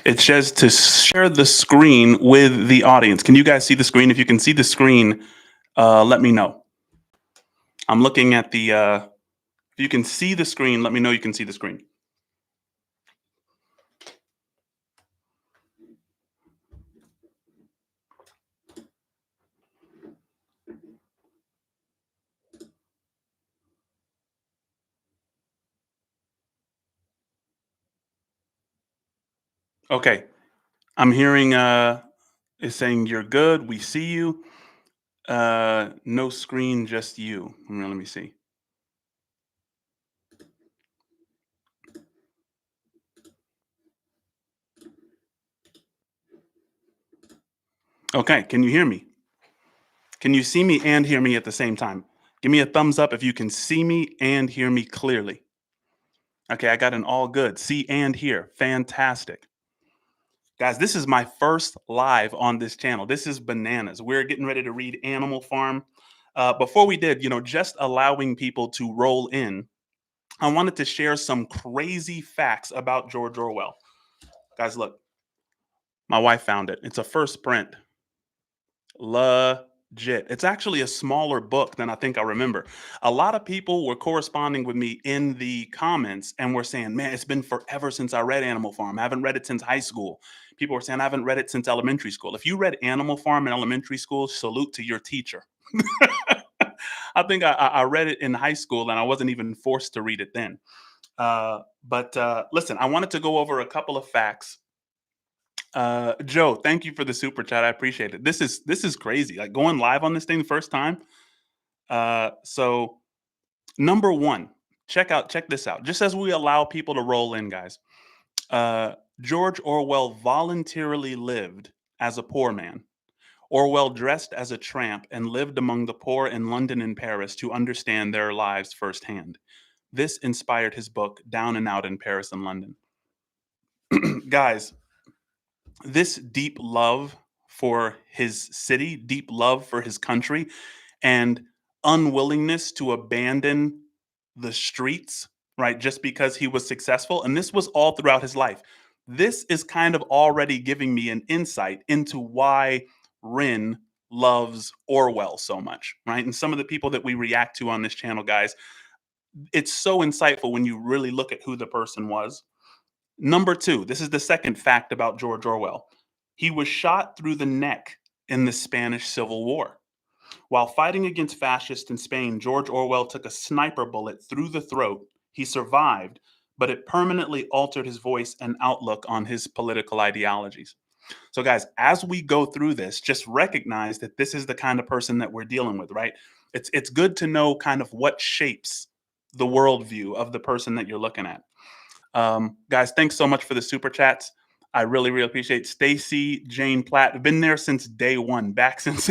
It says to share the screen with the audience. Can you guys see the screen? If you can see the screen, let me know. I'm looking at the. If you can see the screen, let me know you can see the screen. Okay, I'm hearing. It's saying you're good. We see you. No screen, just you. Let me see. Okay, can you hear me? Can you see me and hear me at the same time? Give me a thumbs up if you can see me and hear me clearly. Okay, I got an all good. See and hear. Fantastic. Guys, this is my first live on this channel. This is bananas. We're getting ready to read Animal Farm. Before we did, just allowing people to roll in, I wanted to share some crazy facts about George Orwell. Guys, look, my wife found it. It's a first print. Legit. It's actually a smaller book than I think I remember. A lot of people were corresponding with me in the comments and were saying, man, it's been forever since I read Animal Farm. I haven't read it since high school. People were saying, I haven't read it since elementary school. If you read Animal Farm in elementary school, salute to your teacher. I think I read it in high school and I wasn't even forced to read it then. But listen, I wanted to go over a couple of facts. Joe, thank you for the super chat. I appreciate it. This is crazy. Like going live on this thing the first time. So number one, check this out. Just as we allow people to roll in, guys. Uh, George Orwell voluntarily lived as a poor man. Orwell dressed as a tramp and lived among the poor in London and Paris to understand their lives firsthand. This inspired his book Down and Out in Paris and London. Guys, this deep love for his city, deep love for his country, and unwillingness to abandon the streets, right? Just because he was successful. And this was all throughout his life. This is kind of already giving me an insight into why Rin loves Orwell so much, right? And some of the people that we react to on this channel, guys, it's so insightful when you really look at who the person was. Number two, this is the second fact about George Orwell. He was shot through the neck in the Spanish Civil War. While fighting against fascists in Spain, George Orwell took a sniper bullet through the throat. He survived, but it permanently altered his voice and outlook on his political ideologies. So, guys, as we go through this, just recognize that this is the kind of person that we're dealing with, right? It's good to know kind of what shapes the worldview of the person that you're looking at. Guys, thanks so much for the super chats. I really, really appreciate Stacy Jane Platt. Been there since day one, back since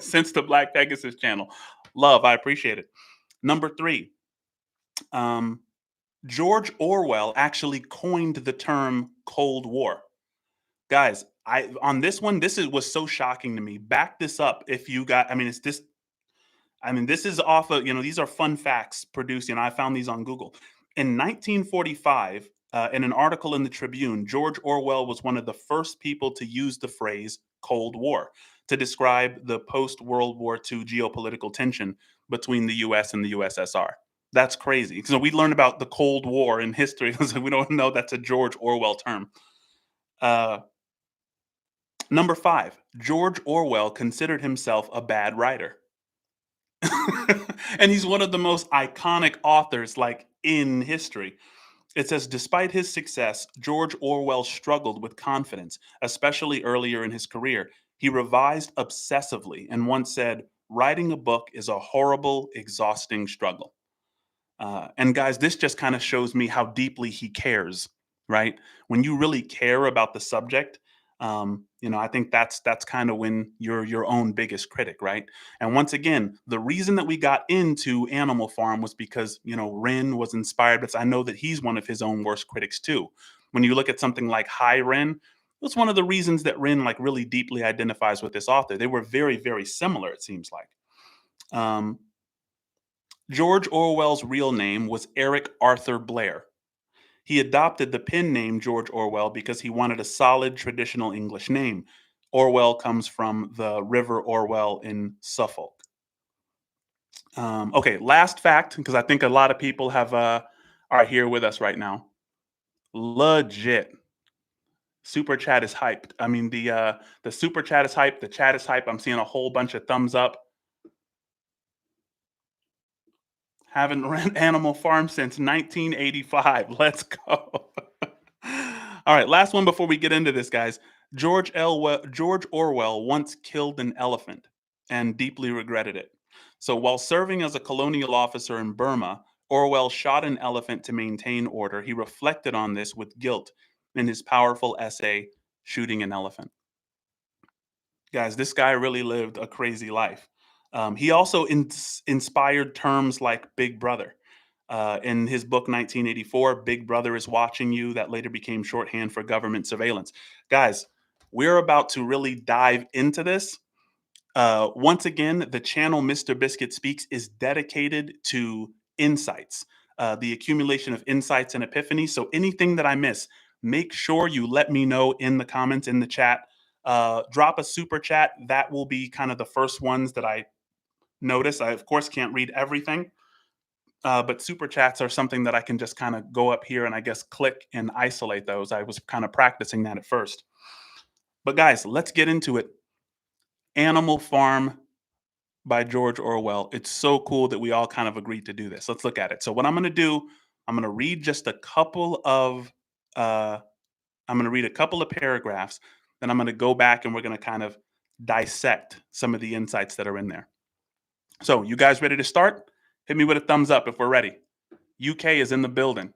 since the Black Pegasus channel. Love, I appreciate it. Number three, um, George Orwell actually coined the term Cold War. Guys, I on this one, was so shocking to me. Back this up if you got. I mean, it's this. I mean, this is off of, these are fun facts produced. I found these on Google. In 1945, in an article in the Tribune, George Orwell was one of the first people to use the phrase Cold War to describe the post World War II geopolitical tension between the US and the USSR. That's crazy. So we learn about the Cold War in history. So we don't know that's a George Orwell term. Uh, Number five, George Orwell considered himself a bad writer. And he's one of the most iconic authors like in history. It says despite his success, George Orwell struggled with confidence, especially earlier in his career. He revised obsessively and once said, writing a book is a horrible, exhausting struggle. And guys, this just kind of shows me how deeply he cares, right? When you really care about the subject, I think that's kind of when you're your own biggest critic, right? And once again, the reason that we got into Animal Farm was because Ren was inspired, but I know that he's one of his own worst critics too. When you look at something like Hi Ren, that's one of the reasons that Ren like really deeply identifies with this author. They were very, very similar, it seems like. Um, George Orwell's real name was Eric Arthur Blair. He adopted the pen name George Orwell because he wanted a solid traditional English name. Orwell comes from the River Orwell in Suffolk. Okay, last fact, because I think a lot of people have are here with us right now. Legit, super chat is hyped. I mean, the super chat is hyped. The chat is hyped. I'm seeing a whole bunch of thumbs up. Haven't ran Animal Farm since 1985. Let's go. All right, last one before we get into this, guys. George Orwell once killed an elephant and deeply regretted it. So while serving as a colonial officer in Burma, Orwell shot an elephant to maintain order. He reflected on this with guilt in his powerful essay, Shooting an Elephant. Guys, this guy really lived a crazy life. He also inspired terms like Big Brother. In his book 1984, Big Brother is Watching You, that later became shorthand for government surveillance. Guys, we're about to really dive into this. Once again, the channel Mr. Biscuit Speaks is dedicated to insights, the accumulation of insights and epiphanies. So anything that I miss, make sure you let me know in the comments, in the chat. Drop a super chat. That will be kind of the first ones that I notice. I, of course, can't read everything, but super chats are something that I can just kind of go up here and I guess click and isolate those. I was kind of practicing that at first. But guys, let's get into it. Animal Farm by George Orwell. It's so cool that we all kind of agreed to do this. Let's look at it. So what I'm going to do, I'm going to read just a couple of uh I'm going to read a couple of paragraphs, then I'm going to go back and we're going to kind of dissect some of the insights that are in there. So, you guys ready to start? Hit me with a thumbs up if we're ready. UK is in the building.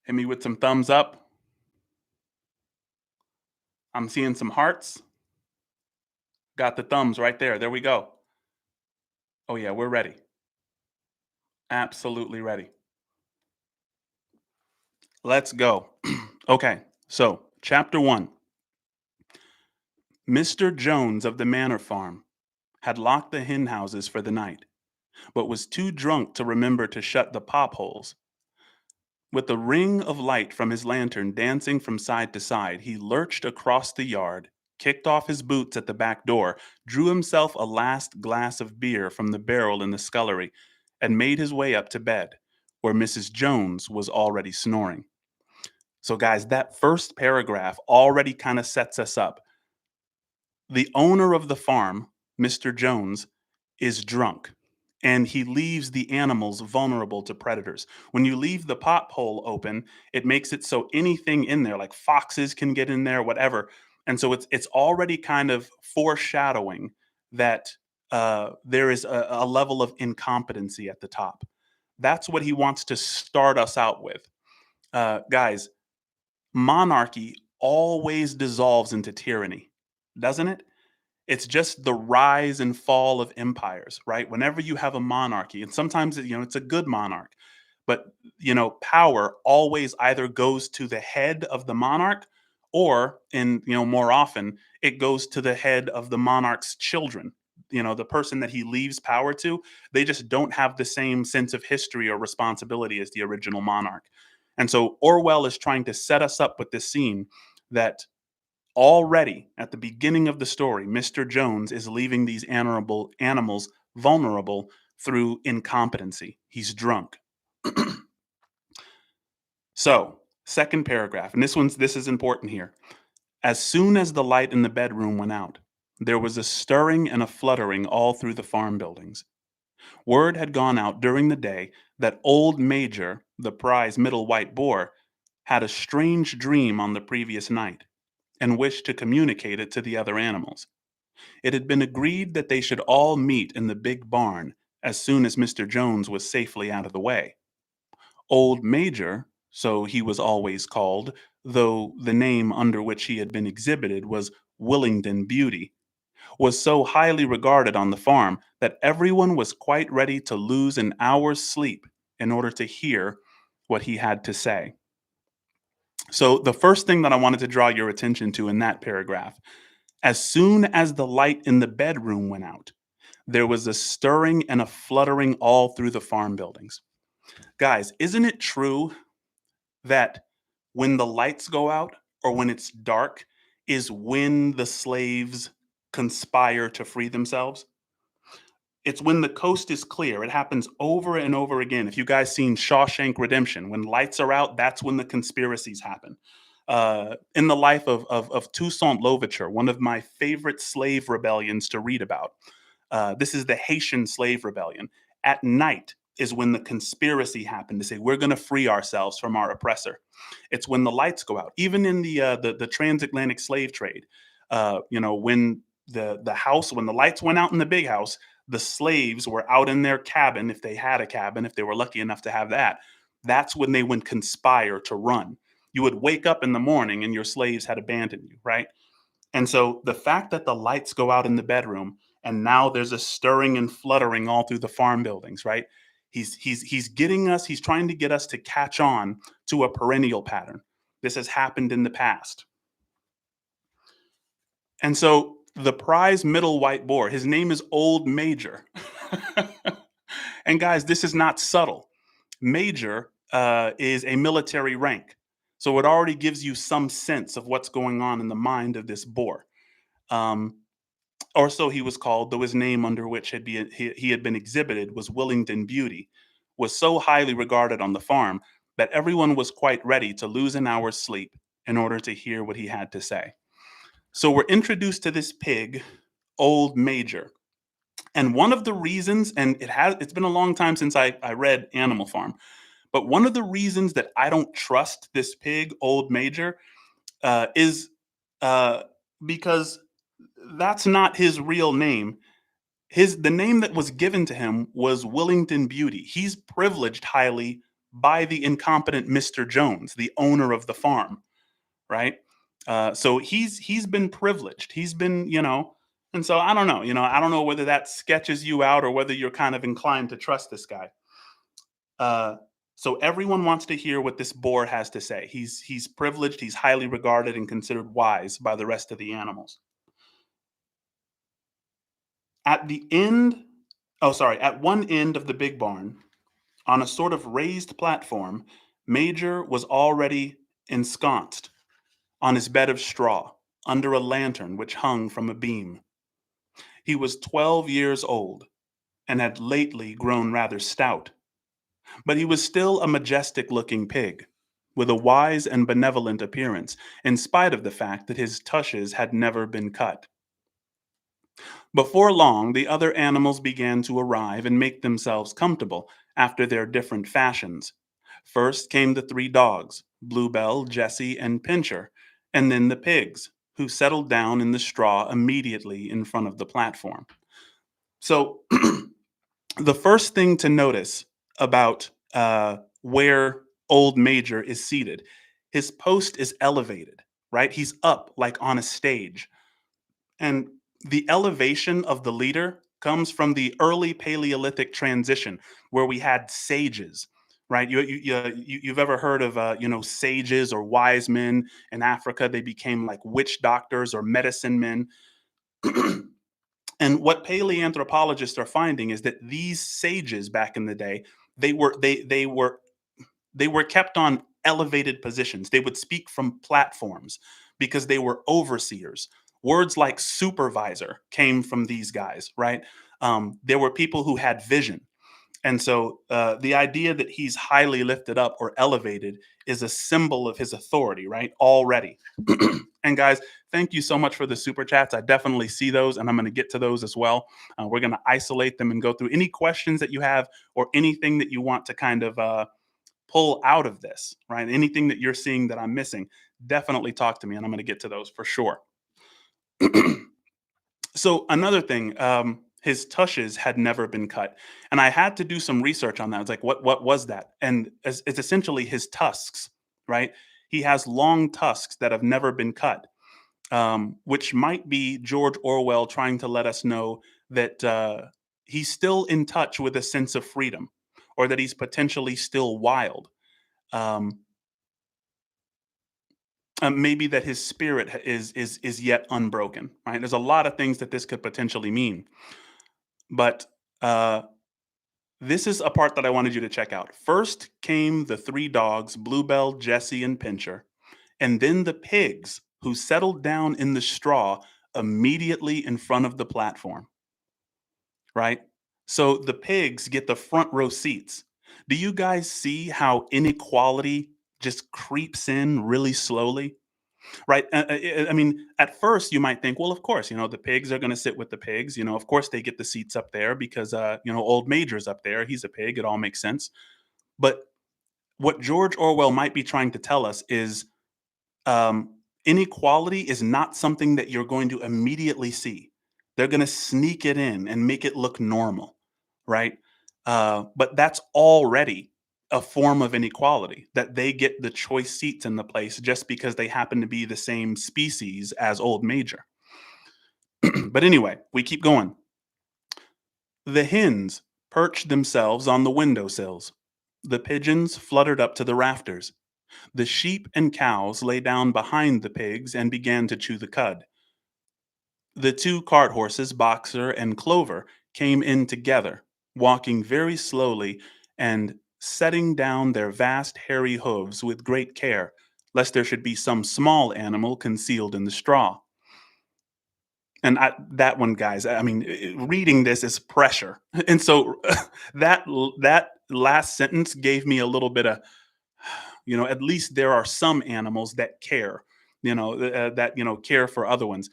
Hit me with some thumbs up. I'm seeing some hearts. Got the thumbs right there. There we go. Oh, yeah, we're ready. Absolutely ready. Let's go. Okay, so chapter 1. Mr. Jones of the Manor Farm had locked the hen houses for the night, but was too drunk to remember to shut the pop holes. With the ring of light from his lantern dancing from side to side, he lurched across the yard, kicked off his boots at the back door, drew himself a last glass of beer from the barrel in the scullery, and made his way up to bed, where Mrs. Jones was already snoring. So, guys, that first paragraph already kind of sets us up. The owner of the farm, Mr. Jones, is drunk and he leaves the animals vulnerable to predators. When you leave the pot hole open, it makes it so anything in there, like foxes can get in there, whatever. And so it's already kind of foreshadowing that there is a level of incompetency at the top. That's what he wants to start us out with. Guys, monarchy always dissolves into tyranny, doesn't it? It's just the rise and fall of empires, right? Whenever you have a monarchy, and sometimes it's a good monarch, but power always either goes to the head of the monarch, or in more often it goes to the head of the monarch's children. The person that he leaves power to, they just don't have the same sense of history or responsibility as the original monarch. And so Orwell is trying to set us up with this scene that already at the beginning of the story, Mr. Jones is leaving these animals vulnerable through incompetency. He's drunk. So, second paragraph, and this is important here. As soon as the light in the bedroom went out, there was a stirring and a fluttering all through the farm buildings. Word had gone out during the day that old Major, the prize middle white boar, had a strange dream on the previous night and wished to communicate it to the other animals. It had been agreed that they should all meet in the big barn as soon as Mr. Jones was safely out of the way. Old Major, so he was always called, though the name under which he had been exhibited was Willingdon Beauty, was so highly regarded on the farm that everyone was quite ready to lose an hour's sleep in order to hear what he had to say. So, the first thing that I wanted to draw your attention to in that paragraph, as soon as the light in the bedroom went out, there was a stirring and a fluttering all through the farm buildings. Guys, isn't it true that when the lights go out or when it's dark is when the slaves conspire to free themselves? It's when the coast is clear. It happens over and over again. If you guys seen Shawshank Redemption, when lights are out, that's when the conspiracies happen. In the life of Toussaint Louverture, one of my favorite slave rebellions to read about, this is the Haitian slave rebellion. At night is when the conspiracy happened to say we're going to free ourselves from our oppressor. It's when the lights go out. Even in the transatlantic slave trade, when when the lights went out in the big house, the slaves were out in their cabin if they had a cabin, if they were lucky enough to have that. That's when they would conspire to run. You would wake up in the morning and your slaves had abandoned you, right? And so the fact that the lights go out in the bedroom and now there's a stirring and fluttering all through the farm buildings, right? He's getting us, he's trying to get us to catch on to a perennial pattern. This has happened in the past. And so the prize middle white boar, his name is Old Major. And guys, this is not subtle. Major is a military rank. So it already gives you some sense of what's going on in the mind of this boar. Um, or so he was called, though his name under which he had been exhibited was Willington Beauty, was so highly regarded on the farm that everyone was quite ready to lose an hour's sleep in order to hear what he had to say. So we're introduced to this pig, Old Major. And one of the reasons, and it's been a long time since I read Animal Farm, but one of the reasons that I don't trust this pig, Old Major, is uh, because that's not his real name. The name that was given to him was Willington Beauty. He's privileged highly by the incompetent Mr. Jones, the owner of the farm, right? So he's been privileged. He's been, and so I don't know, I don't know whether that sketches you out or whether you're kind of inclined to trust this guy. Uh, so everyone wants to hear what this boar has to say. He's privileged. He's highly regarded and considered wise by the rest of the animals. At the end, oh sorry, at one end of the big barn, on a sort of raised platform, Major was already ensconced on his bed of straw under a lantern which hung from a beam. He was 12 years old and had lately grown rather stout, but he was still a majestic looking pig, with a wise and benevolent appearance, in spite of the fact that his tushes had never been cut. Before long, the other animals began to arrive and make themselves comfortable after their different fashions. First came the three dogs, Bluebell, Jessie, and Pincher, and then the pigs, who settled down in the straw immediately in front of the platform. So, the first thing to notice about where Old Major is seated, his post is elevated, right? He's up like on a stage. And the elevation of the leader comes from the early Paleolithic transition where we had sages, right? You've ever heard of, sages or wise men in Africa? They became like witch doctors or medicine men. And what paleoanthropologists are finding is that these sages back in the day, they were kept on elevated positions. They would speak from platforms because they were overseers. Words like supervisor came from these guys, right? There were people who had vision. And so the idea that he's highly lifted up or elevated is a symbol of his authority, right? Already. And guys, thank you so much for the super chats. I definitely see those and I'm going to get to those as well. We're going to isolate them and go through any questions that you have or anything that you want to kind of pull out of this, right? Anything that you're seeing that I'm missing, definitely talk to me and I'm going to get to those for sure. So another thing, his tushes had never been cut, and I had to do some research on that. I was like, what was that? And it's essentially his tusks, right? He has long tusks that have never been cut, which might be George Orwell trying to let us know that he's still in touch with a sense of freedom, or that he's potentially still wild. Um, Maybe that his spirit is yet unbroken. Right? There's a lot of things that this could potentially mean, but uh, This is a part that I wanted you to check out. First came the three dogs, Bluebell, Jessie, and Pincher, and then the pigs, who settled down in the straw immediately in front of the platform, right? So the pigs get the front row seats. Do you guys see how inequality just creeps in really slowly? Right? I mean, at first you might think, well, of course, the pigs are going to sit with the pigs. Of course they get the seats up there because, old Major's up there. He's a pig. It all makes sense. But what George Orwell might be trying to tell us is inequality is not something that you're going to immediately see. They're going to sneak it in and make it look normal, right? But that's already a form of inequality that they get the choice seats in the place just because they happen to be the same species as Old Major. But anyway, we keep going. The hens perched themselves on the window sills. The pigeons fluttered up to the rafters. The sheep and cows lay down behind the pigs and began to chew the cud. The two cart horses, Boxer and Clover, came in together, walking very slowly and setting down their vast hairy hooves with great care, lest there should be some small animal concealed in the straw. And that one, guys, I mean, reading this is pressure. And so that last sentence gave me a little bit of, at least there are some animals that care, that care for other ones.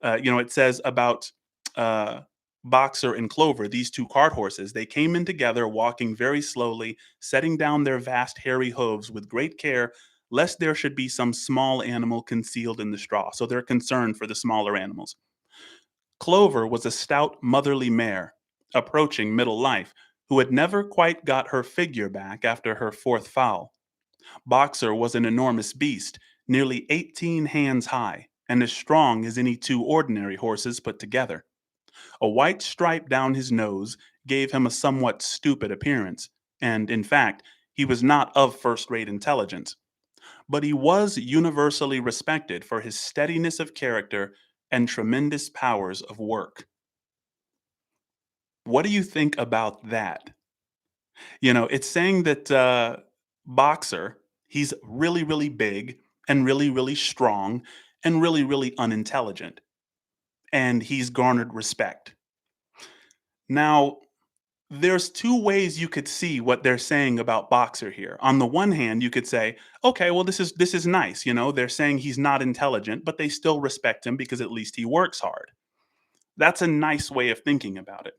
It says about uh, Boxer and Clover, these two cart horses. They came in together, walking very slowly, setting down their vast hairy hooves with great care, lest there should be some small animal concealed in the straw. So they're concerned for the smaller animals. Clover was a stout, motherly mare, approaching middle life, who had never quite got her figure back after her fourth foal. Boxer was an enormous beast, nearly 18 hands high, and as strong as any two ordinary horses put together. A white stripe down his nose gave him a somewhat stupid appearance, and, in fact, he was not of first rate intelligence. But he was universally respected for his steadiness of character and tremendous powers of work. What do you think about that? It's saying that Boxer, he's really, really big and really, really strong and really, really unintelligent. And he's garnered respect. Now, there's two ways you could see what they're saying about Boxer here. On the one hand, you could say, okay, well, this is nice. They're saying he's not intelligent, but they still respect him because at least he works hard. That's a nice way of thinking about it.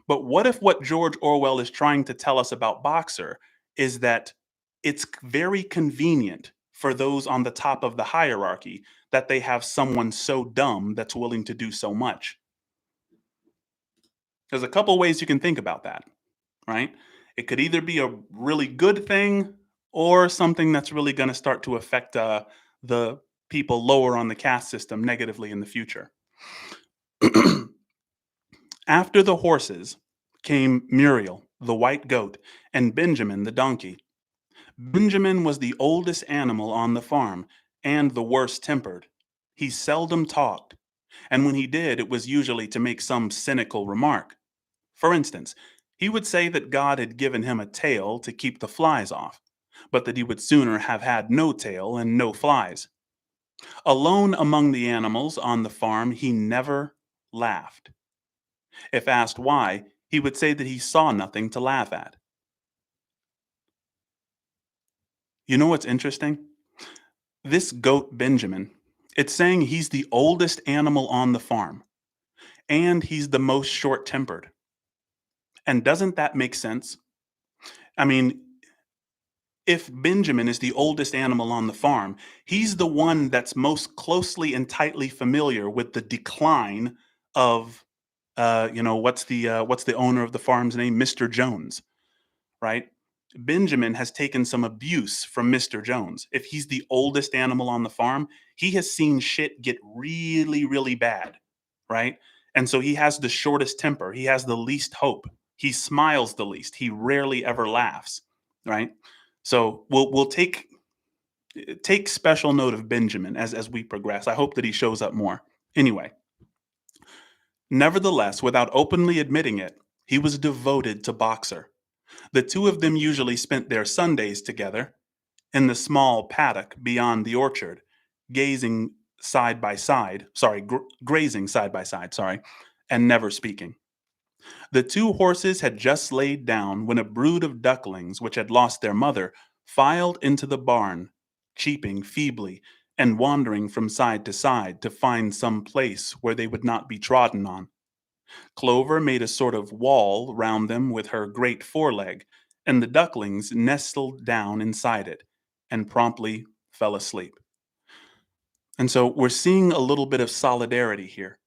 But what if what George Orwell is trying to tell us about Boxer is that it's very convenient for those on the top of the hierarchy that they have someone so dumb that's willing to do so much? There's a couple ways you can think about that, right? It could either be a really good thing or something that's really going to start to affect the people lower on the caste system negatively in the future. After the horses came Muriel, the white goat, and Benjamin, the donkey. Benjamin was the oldest animal on the farm and the worst tempered. He seldom talked, and when he did, it was usually to make some cynical remark. For instance, he would say that God had given him a tail to keep the flies off, but that he would sooner have had no tail and no flies. Alone among the animals on the farm, he never laughed. If asked why, he would say that he saw nothing to laugh at. You know what's interesting? This goat, Benjamin, it's saying he's the oldest animal on the farm and he's the most short tempered. And doesn't that make sense? I mean, if Benjamin is the oldest animal on the farm, he's the one that's most closely and tightly familiar with the decline of, what's the owner of the farm's name? Mr. Jones, right? Benjamin has taken some abuse from Mr. Jones. If he's the oldest animal on the farm, he has seen shit get really, really bad, right? And so he has the shortest temper. He has the least hope. He smiles the least. He rarely ever laughs, right? So we'll take special note of Benjamin as we progress. I hope that he shows up more. Anyway, nevertheless, without openly admitting it, he was devoted to Boxer. The two of them usually spent their Sundays together in the small paddock beyond the orchard, gazing side by side, grazing side by side, and never speaking. The two horses had just laid down when a brood of ducklings, which had lost their mother, filed into the barn, cheeping feebly and wandering from side to side to find some place where they would not be trodden on. Clover made a sort of wall round them with her great foreleg, and the ducklings nestled down inside it and promptly fell asleep. And so we're seeing a little bit of solidarity here.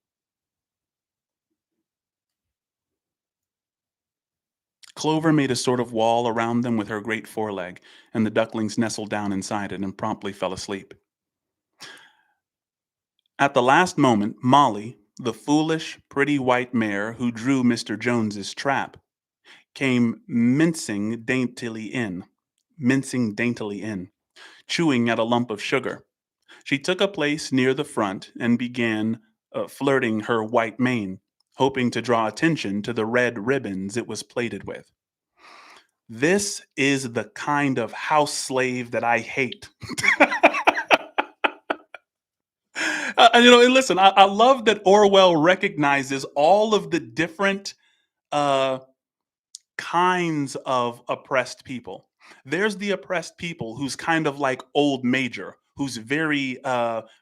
Clover made a sort of wall around them with her great foreleg, and the ducklings nestled down inside it and promptly fell asleep. At the last moment, Molly, the foolish, pretty white mare who drew Mr. Jones's trap, came mincing daintily in, chewing at a lump of sugar. She took a place near the front and began flirting her white mane, hoping to draw attention to the red ribbons it was plated with. This is the kind of house slave that I hate. And listen, I love that Orwell recognizes all of the different uh, kinds of oppressed people. There's the oppressed people who's kind of like Old Major, who's very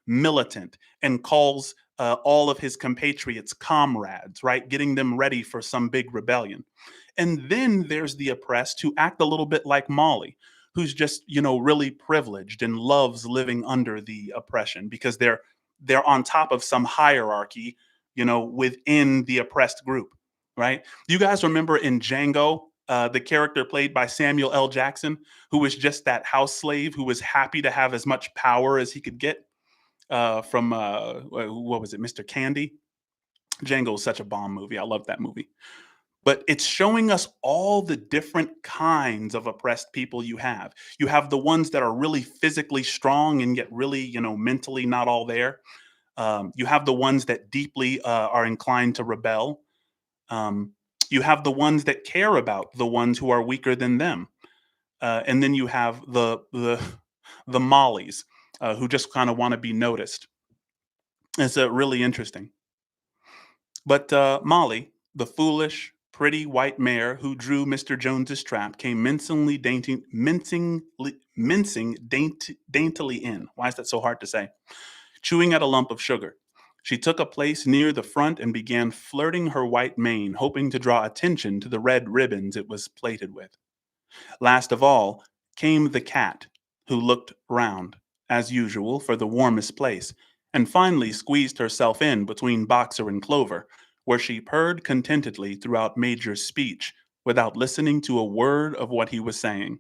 militant and calls all of his compatriots comrades, right? Getting them ready for some big rebellion. And then there's the oppressed who act a little bit like Molly, who's just, really privileged and loves living under the oppression because they're on top of some hierarchy, within the oppressed group, right? You guys remember in Django, the character played by Samuel L. Jackson, who was just that house slave who was happy to have as much power as he could get from what was it, Mr. Candy? Django is such a bomb movie. I love that movie. But it's showing us all the different kinds of oppressed people you have. You have the ones that are really physically strong and yet really, mentally not all there. You have the ones that deeply are inclined to rebel. Um, you have the ones that care about the ones who are weaker than them, and then you have the mollies who just kind of want to be noticed. It's really interesting. But Molly, the foolish, pretty white mare who drew Mr. Jones's trap, came daintily in. Why is that so hard to say? Chewing at a lump of sugar. She took a place near the front and began flirting her white mane, hoping to draw attention to the red ribbons it was plated with. Last of all came the cat, who looked round, as usual, for the warmest place, and finally squeezed herself in between Boxer and Clover, where she purred contentedly throughout Major's speech without listening to a word of what he was saying.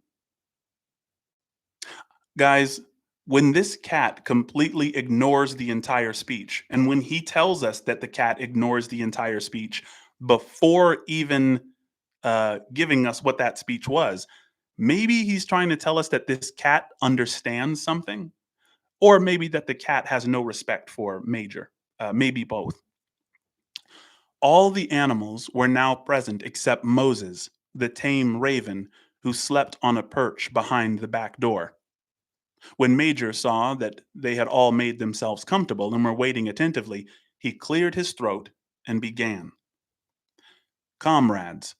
Guys, when this cat completely ignores the entire speech, and when he tells us that the cat ignores the entire speech before even giving us what that speech was, maybe he's trying to tell us that this cat understands something, or maybe that the cat has no respect for Major. Maybe both. All the animals were now present except Moses, the tame raven, who slept on a perch behind the back door. When Major saw that they had all made themselves comfortable and were waiting attentively, he cleared his throat and began. Comrades,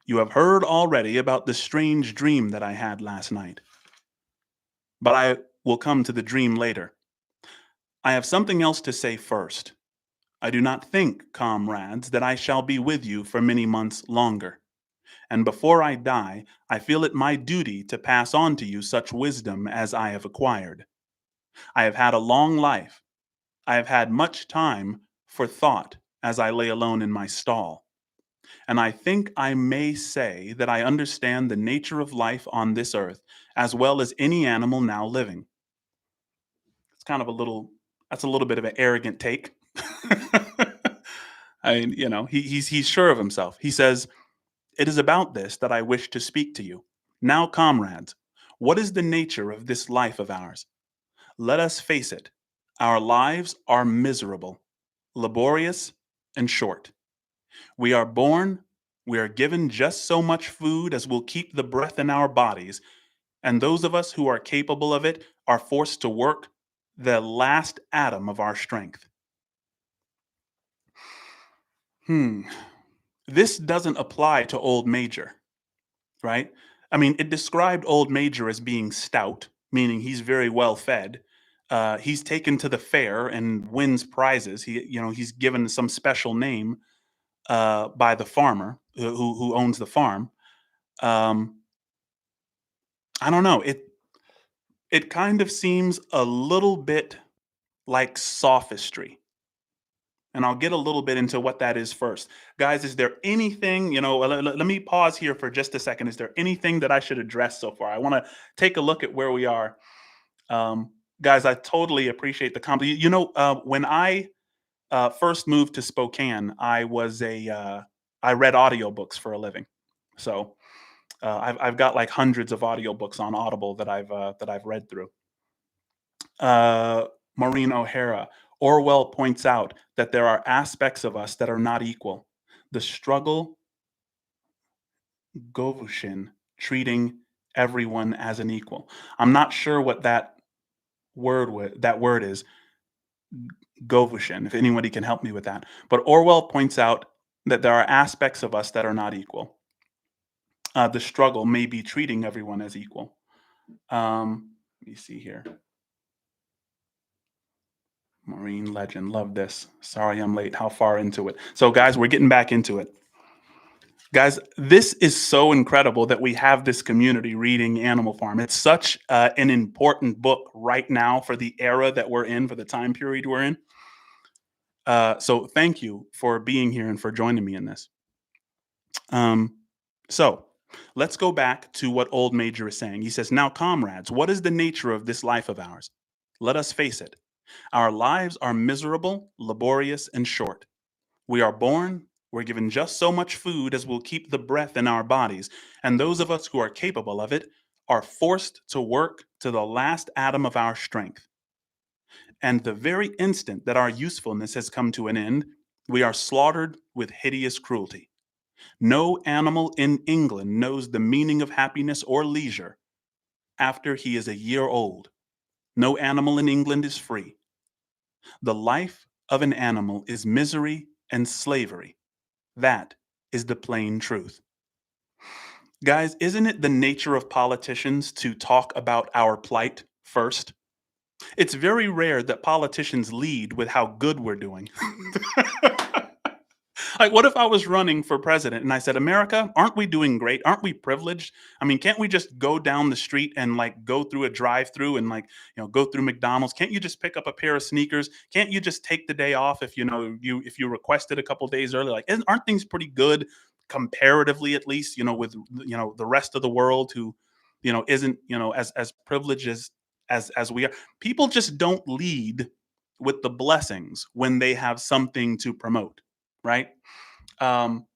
you have heard already about the strange dream that I had last night, but I will come to the dream later. I have something else to say first. I do not think, comrades, that I shall be with you for many months longer. And before I die, I feel it my duty to pass on to you such wisdom as I have acquired. I have had a long life. I have had much time for thought as I lay alone in my stall. And I think I may say that I understand the nature of life on this earth as well as any animal now living. It's kind of that's a little bit of an arrogant take. I mean, he's sure of himself. He says, "It is about this that I wish to speak to you. Now, comrades, what is the nature of this life of ours? Let us face it. Our lives are miserable, laborious, and short. We are born, We are given just so much food as will keep the breath in our bodies, and those of us who are capable of it are forced to work the last atom of our strength. Hmm. This doesn't apply to Old Major, right? I mean, it described Old Major as being stout, meaning he's very well fed. He's taken to the fair and wins prizes. He's given some special name by the farmer who owns the farm. Um, I don't know. It kind of seems a little bit like sophistry. And I'll get a little bit into what that is first. Guys, is there anything, let me pause here for just a second. Is there anything that I should address so far? I want to take a look at where we are. Um, Guys, I totally appreciate the compliment. When I first moved to Spokane, I read audiobooks for a living. So I've got like hundreds of audiobooks on Audible that I've read through. uh, Maureen O'Hara, Orwell points out that there are aspects of us that are not equal. The struggle, Govushin, treating everyone as an equal. I'm not sure what that word is, Govushin, if anybody can help me with that. But Orwell points out that there are aspects of us that are not equal. The struggle may be treating everyone as equal. Let me see here. Marine legend. Love this. Sorry I'm late. How far into it? So, guys, we're getting back into it. Guys, this is so incredible that we have this community reading Animal Farm. It's such an important book right now for the era that we're in, for the time period we're in. So, thank you for being here and for joining me in this. Um, so, let's go back to what Old Major is saying. He says, "Now, comrades, what is the nature of this life of ours? Let us face it. Our lives are miserable, laborious, and short. We are born, we're given just so much food as will keep the breath in our bodies, and those of us who are capable of it are forced to work to the last atom of our strength. And the very instant that our usefulness has come to an end, we are slaughtered with hideous cruelty. No animal in England knows the meaning of happiness or leisure after he is a year old. No animal in England is free. The life of an animal is misery and slavery. That is the plain truth." Guys, isn't it the nature of politicians to talk about our plight first? It's very rare that politicians lead with how good we're doing. Like, what if I was running for president and I said, America, aren't we doing great? Aren't we privileged? I mean, can't we just go down the street and like go through a drive through and like, go through McDonald's? Can't you just pick up a pair of sneakers? Can't you just take the day off if you requested a couple days early? Like, aren't things pretty good comparatively, at least, with, the rest of the world who, isn't, as privileged as we are? People just don't lead with the blessings when they have something to promote, right? Um,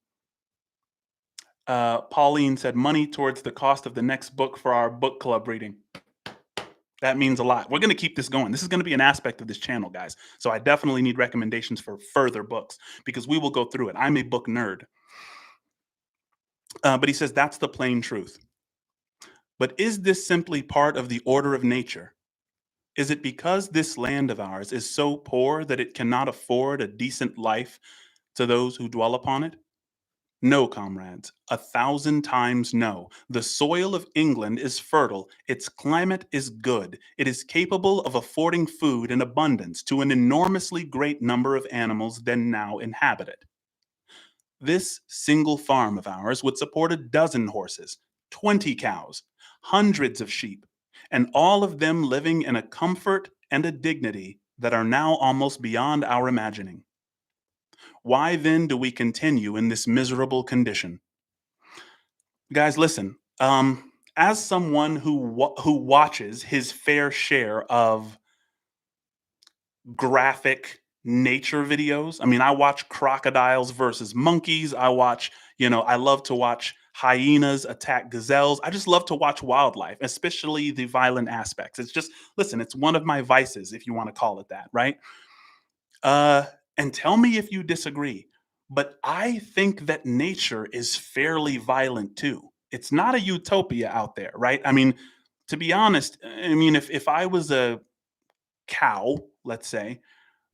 Pauline said, "Money towards the cost of the next book for our book club reading." That means a lot. We're going to keep this going. This is going to be an aspect of this channel, guys. So I definitely need recommendations for further books because we will go through it. I'm a book nerd. But he says, "That's the plain truth." But is this simply part of the order of nature? Is it because this land of ours is so poor that it cannot afford a decent life to those who dwell upon it? No, comrades, 1,000 times no. The soil of England is fertile, its climate is good, it is capable of affording food in abundance to an enormously great number of animals than now inhabit it. This single farm of ours would support a dozen horses, 20 cows, hundreds of sheep, and all of them living in a comfort and a dignity that are now almost beyond our imagining. Why then do we continue in this miserable condition? Guys, listen. As someone who watches his fair share of graphic nature videos, I mean, I watch crocodiles versus monkeys. I love to watch hyenas attack gazelles. I just love to watch wildlife, especially the violent aspects. It's just, listen, it's one of my vices, if you want to call it that, right? Uh, and tell me if you disagree. But I think that nature is fairly violent too. It's not a utopia out there, right? I mean, to be honest, I mean, if I was a cow, let's say,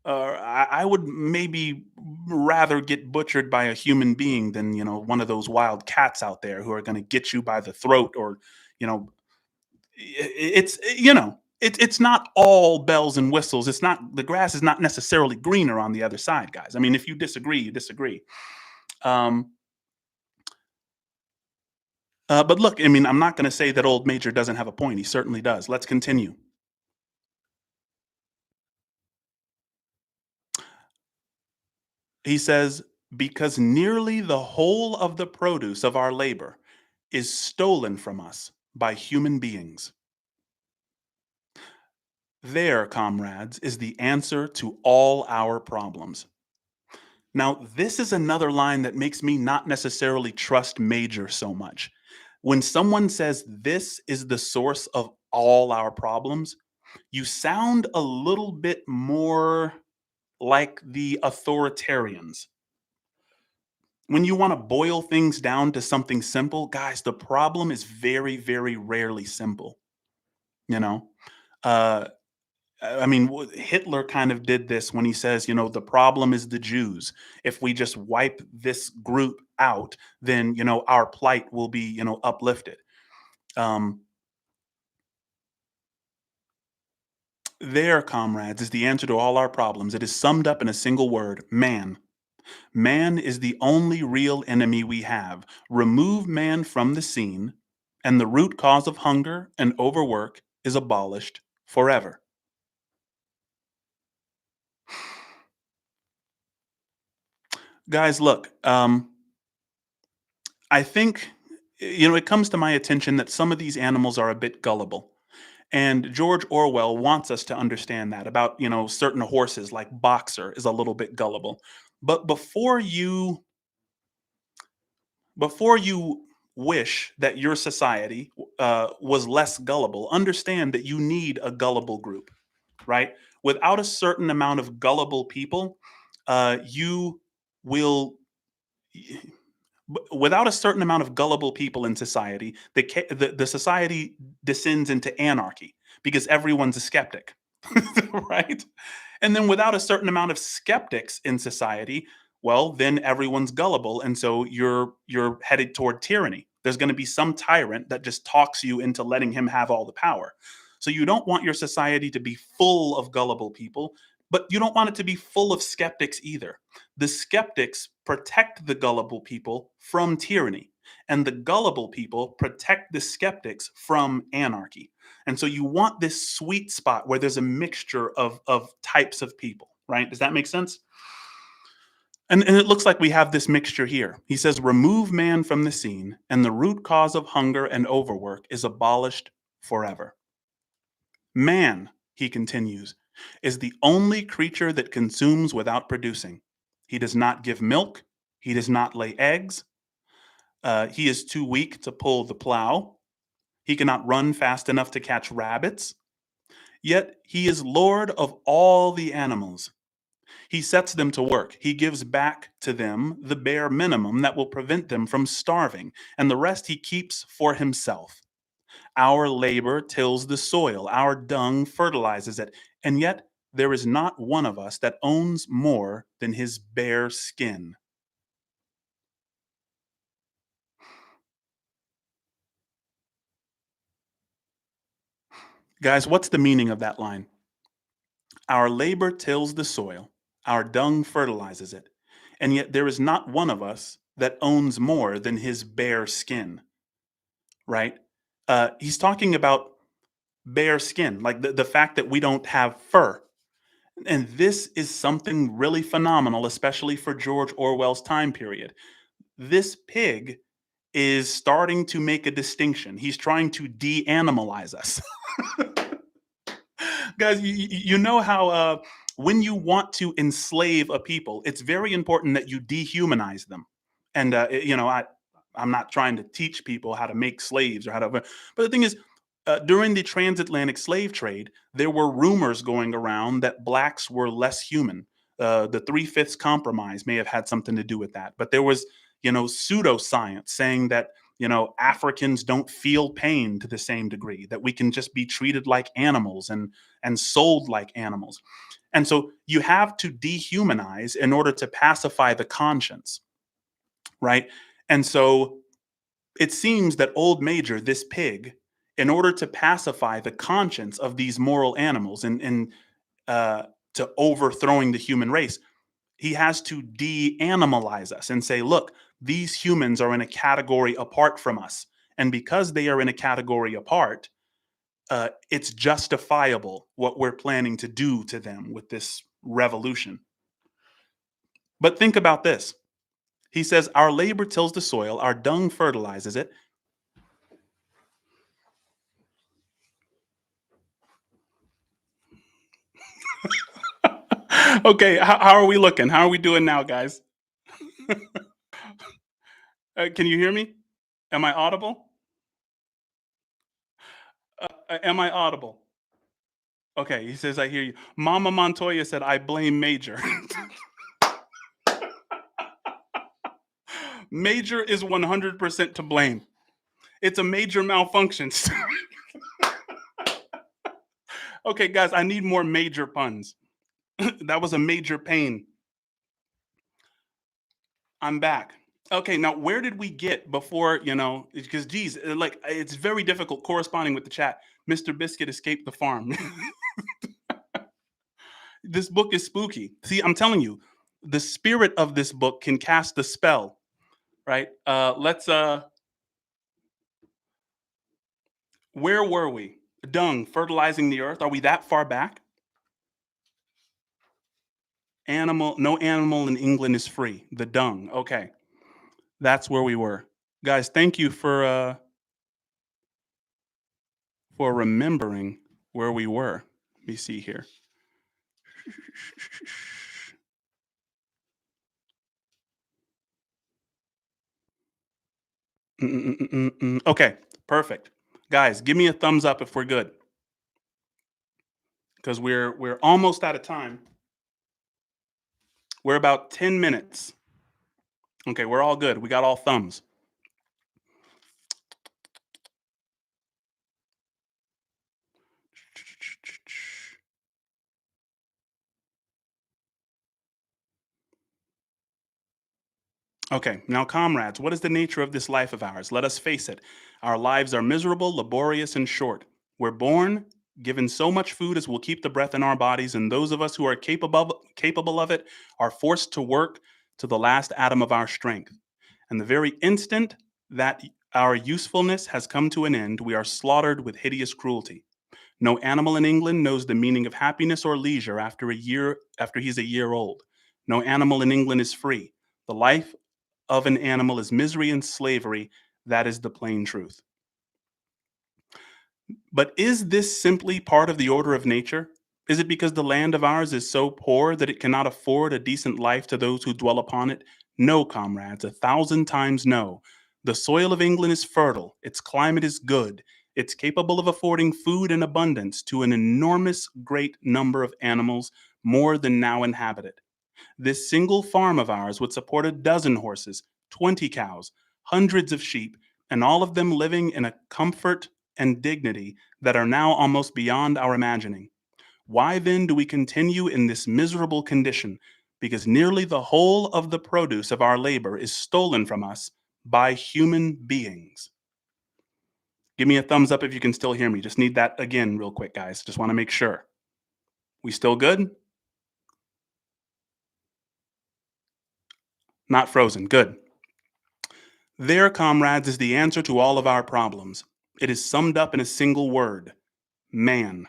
I would maybe rather get butchered by a human being than one of those wild cats out there who are going to get you by the throat, or you know it's it's not all bells and whistles. It's not, the grass is not necessarily greener on the other side, guys. I mean, if you disagree, you disagree. um but look, I mean, I'm not going to say that old Major doesn't have a point. He certainly does. Let's continue. He says, because nearly the whole of the produce of our labor is stolen from us by human beings. There, comrades, is the answer to all our problems. Now, this is another line that makes me not necessarily trust Major so much. When someone says this is the source of all our problems, you sound a little bit more like the authoritarians. When you want to boil things down to something simple, guys, the problem is very, very rarely simple. You know, uh, I mean, Hitler kind of did this when he says, the problem is the Jews. If we just wipe this group out, then our plight will be uplifted. Um, there, comrades, is the answer to all our problems. It is summed up in a single word: man. Man is the only real enemy we have. Remove man from the scene, and the root cause of hunger and overwork is abolished forever. Guys, look, I think, it comes to my attention that some of these animals are a bit gullible. And George Orwell wants us to understand that about, certain horses like Boxer is a little bit gullible. But before you wish that your society was less gullible, understand that you need a gullible group, right? Without a certain amount of gullible people, you will. Without a certain amount of gullible people in society, the society descends into anarchy because everyone's a skeptic, right? And then without a certain amount of skeptics in society, well, then everyone's gullible, and so you're headed toward tyranny. There's going to be some tyrant that just talks you into letting him have all the power. So you don't want your society to be full of gullible people, but you don't want it to be full of skeptics either. The skeptics protect the gullible people from tyranny, and the gullible people protect the skeptics from anarchy. And so you want this sweet spot where there's a mixture of types of people, right? Does that make sense? And it looks like we have this mixture here. He says, remove man from the scene, and the root cause of hunger and overwork is abolished forever. Man, he continues, is the only creature that consumes without producing. He does not give milk. He does not lay eggs. He is too weak to pull the plow. He cannot run fast enough to catch rabbits. Yet he is Lord of all the animals. He sets them to work. He gives back to them the bare minimum that will prevent them from starving, and the rest he keeps for himself. Our labor tills the soil, our dung fertilizes it, and yet there is not one of us that owns more than his bare skin. Guys, what's the meaning of that line? Our labor tills the soil, our dung fertilizes it, and yet there is not one of us that owns more than his bare skin, right? He's talking about bare skin, like the fact that we don't have fur. And this is something really phenomenal, especially for George Orwell's time period. This pig is starting to make a distinction. He's trying to de animalize us. Guys, you know how when you want to enslave a people, it's very important that you dehumanize them. And I'm not trying to teach people how to make slaves or how to, but the thing is, during the transatlantic slave trade, there were rumors going around that blacks were less human. The Three-Fifths Compromise may have had something to do with that. But there was, pseudoscience saying that, Africans don't feel pain to the same degree, that we can just be treated like animals and sold like animals. And so you have to dehumanize in order to pacify the conscience, right? And so it seems that old Major, this pig, in order to pacify the conscience of these moral animals and uh, to overthrowing the human race, he has to de-animalize us and say, look, these humans are in a category apart from us. And because they are in a category apart, it's justifiable what we're planning to do to them with this revolution. But think about this. He says, our labor tills the soil, our dung fertilizes it. Okay, how are we looking? How are we doing now, guys? Can you hear me? Am I audible? Am I audible? Okay, he says, I hear you. Mama Montoya said, I blame Major. Major is 100% to blame. It's a major malfunction. Okay, guys, I need more major puns. That was a major pain. I'm back. Okay, now where did we get before, because geez, like it's very difficult corresponding with the chat. Mr. Biscuit escaped the farm. This book is spooky. See, I'm telling you, the spirit of this book can cast a spell, right? Let's where were we? Dung fertilizing the earth. Are we that far back? Animal, no animal in England is free. The dung. Okay. That's where we were. Guys, thank you for remembering where we were. Let me see here. Okay, perfect. Guys, give me a thumbs up if we're good. Because we're almost out of time. We're about 10 minutes. Okay, we're all good. We got all thumbs. Okay, now, comrades, what is the nature of this life of ours? Let us face it. Our lives are miserable, laborious, and short. We're born, given so much food as will keep the breath in our bodies, and those of us who are capable of it are forced to work to the last atom of our strength. And the very instant that our usefulness has come to an end, we are slaughtered with hideous cruelty. No animal in England knows the meaning of happiness or leisure after he's a year old. No animal in England is free. The life of an animal is misery and slavery. That is the plain truth. But is this simply part of the order of nature? Is it because the land of ours is so poor that it cannot afford a decent life to those who dwell upon it? No, comrades, 1,000 times no. The soil of England is fertile, its climate is good, it's capable of affording food in abundance to an enormous great number of animals, more than now inhabit it. This single farm of ours would support a dozen horses, 20 cows, hundreds of sheep, and all of them living in a comfort and dignity that are now almost beyond our imagining. Why then do we continue in this miserable condition? Because nearly the whole of the produce of our labor is stolen from us by human beings. Give me a thumbs up if you can still hear me. Just need that again, real quick, guys. Just want to make sure. We still good? Not frozen. Good. There, comrades, is the answer to all of our problems. It is summed up in a single word: man.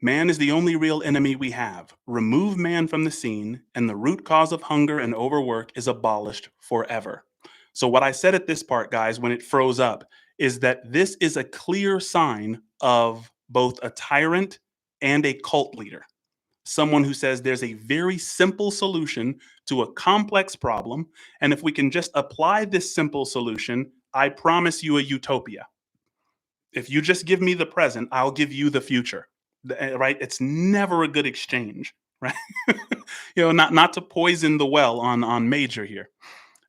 Man is the only real enemy we have. Remove man from the scene, and the root cause of hunger and overwork is abolished forever. So, what I said at this part, guys, when it froze up, is that this is a clear sign of both a tyrant and a cult leader. Someone who says there's a very simple solution to a complex problem. And if we can just apply this simple solution, I promise you a utopia. If you just give me the present, I'll give you the future. Right? It's never a good exchange. right? Not to poison the well on Major here.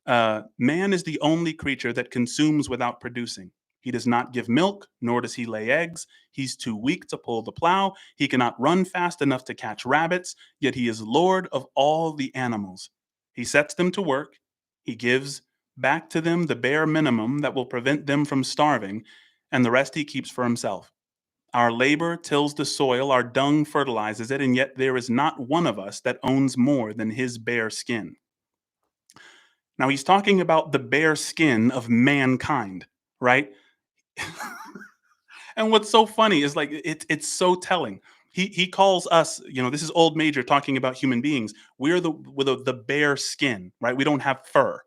Man is the only creature that consumes without producing. He does not give milk, nor does he lay eggs. He's too weak to pull the plow. He cannot run fast enough to catch rabbits, yet he is Lord of all the animals. He sets them to work. He gives back to them the bare minimum that will prevent them from starving, and the rest he keeps for himself. Our labor tills the soil, our dung fertilizes it, and yet there is not one of us that owns more than his bare skin. Now he's talking about the bare skin of mankind, right? And what's so funny is like it's so telling. He calls us, this is old Major talking about human beings. We're the with the bare skin, right? We don't have fur.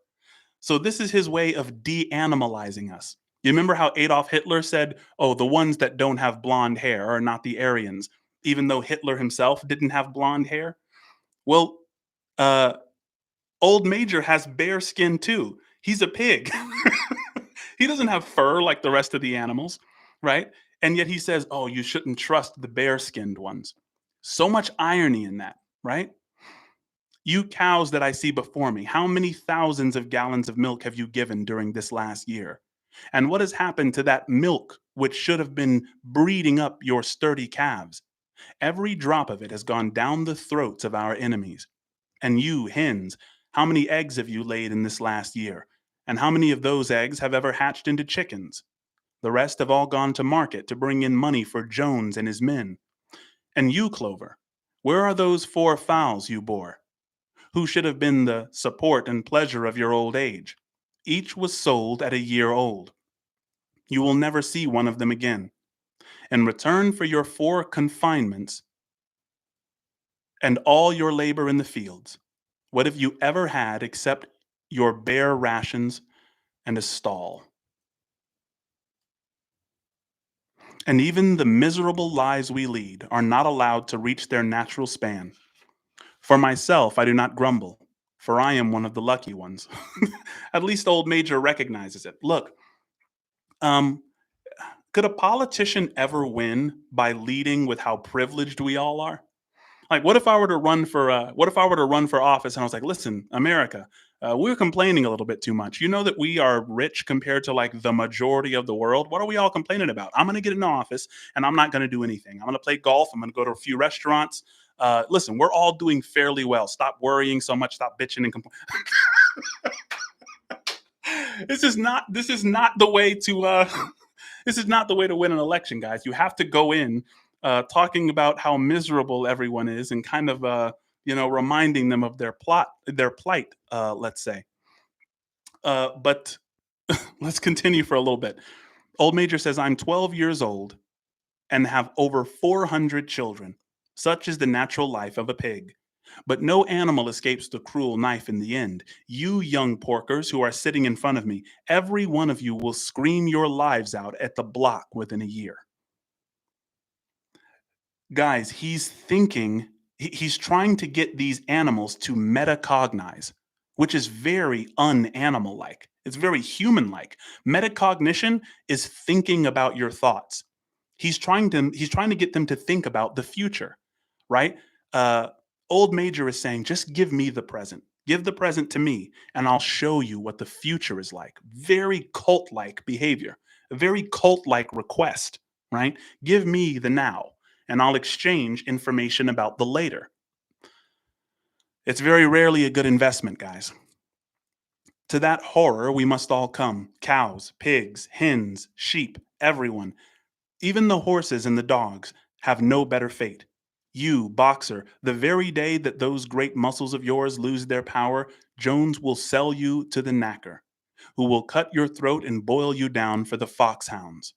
So this is his way of de-animalizing us. You remember how Adolf Hitler said, "Oh, the ones that don't have blonde hair are not the Aryans," even though Hitler himself didn't have blonde hair? Well, uh, old Major has bare skin too. He's a pig. He doesn't have fur like the rest of the animals, right? And yet he says, "Oh, you shouldn't trust the bare-skinned ones." So much irony in that, right? You cows that I see before me, how many thousands of gallons of milk have you given during this last year? And what has happened to that milk which should have been breeding up your sturdy calves? Every drop of it has gone down the throats of our enemies. And you, hens, how many eggs have you laid in this last year? And how many of those eggs have ever hatched into chickens? The rest have all gone to market to bring in money for Jones and his men. And you, Clover, where are those 4 fowls you bore? Who should have been the support and pleasure of your old age? Each was sold at a year old. You will never see one of them again. In return for your 4 confinements and all your labor in the fields, what have you ever had except your bare rations and a stall? And even the miserable lives we lead are not allowed to reach their natural span. For myself, I do not grumble, for I am one of the lucky ones. At least old Major recognizes it. Look, um, could a politician ever win by leading with how privileged we all are? Like, what if I were to run for office and I was like, listen, America, we're complaining a little bit too much. You know that we are rich compared to like the majority of the world. What are we all complaining about? I'm going to get in office and I'm not going to do anything. I'm going to play golf. I'm going to go to a few restaurants. Listen, we're all doing fairly well. Stop worrying so much. Stop bitching and complaining. This is not the way to this is not the way to win an election, guys. You have to go in talking about how miserable everyone is and kind of reminding them of their plight, let's say. But let's continue for a little bit. Old Major says, "I'm 12 years old and have over 400 children. Such is the natural life of a pig. But no animal escapes the cruel knife in the end. You young porkers who are sitting in front of me, every one of you will scream your lives out at the block within a year." Guys, he's trying to get these animals to metacognize, which is very unanimal like. It's very human like. Metacognition is thinking about your thoughts. He's trying to get them to think about the future, right? Uh, old Major is saying, just give me the present. Give the present to me, and I'll show you what the future is like. Very cult like behavior, a very cult like request, right? Give me the now, and I'll exchange information about the later. It's very rarely a good investment, guys. To that horror, we must all come cows, pigs, hens, sheep, everyone. Even the horses and the dogs have no better fate. You, boxer, the very day that those great muscles of yours lose their power, Jones will sell you to the knacker, who will cut your throat and boil you down for the foxhounds.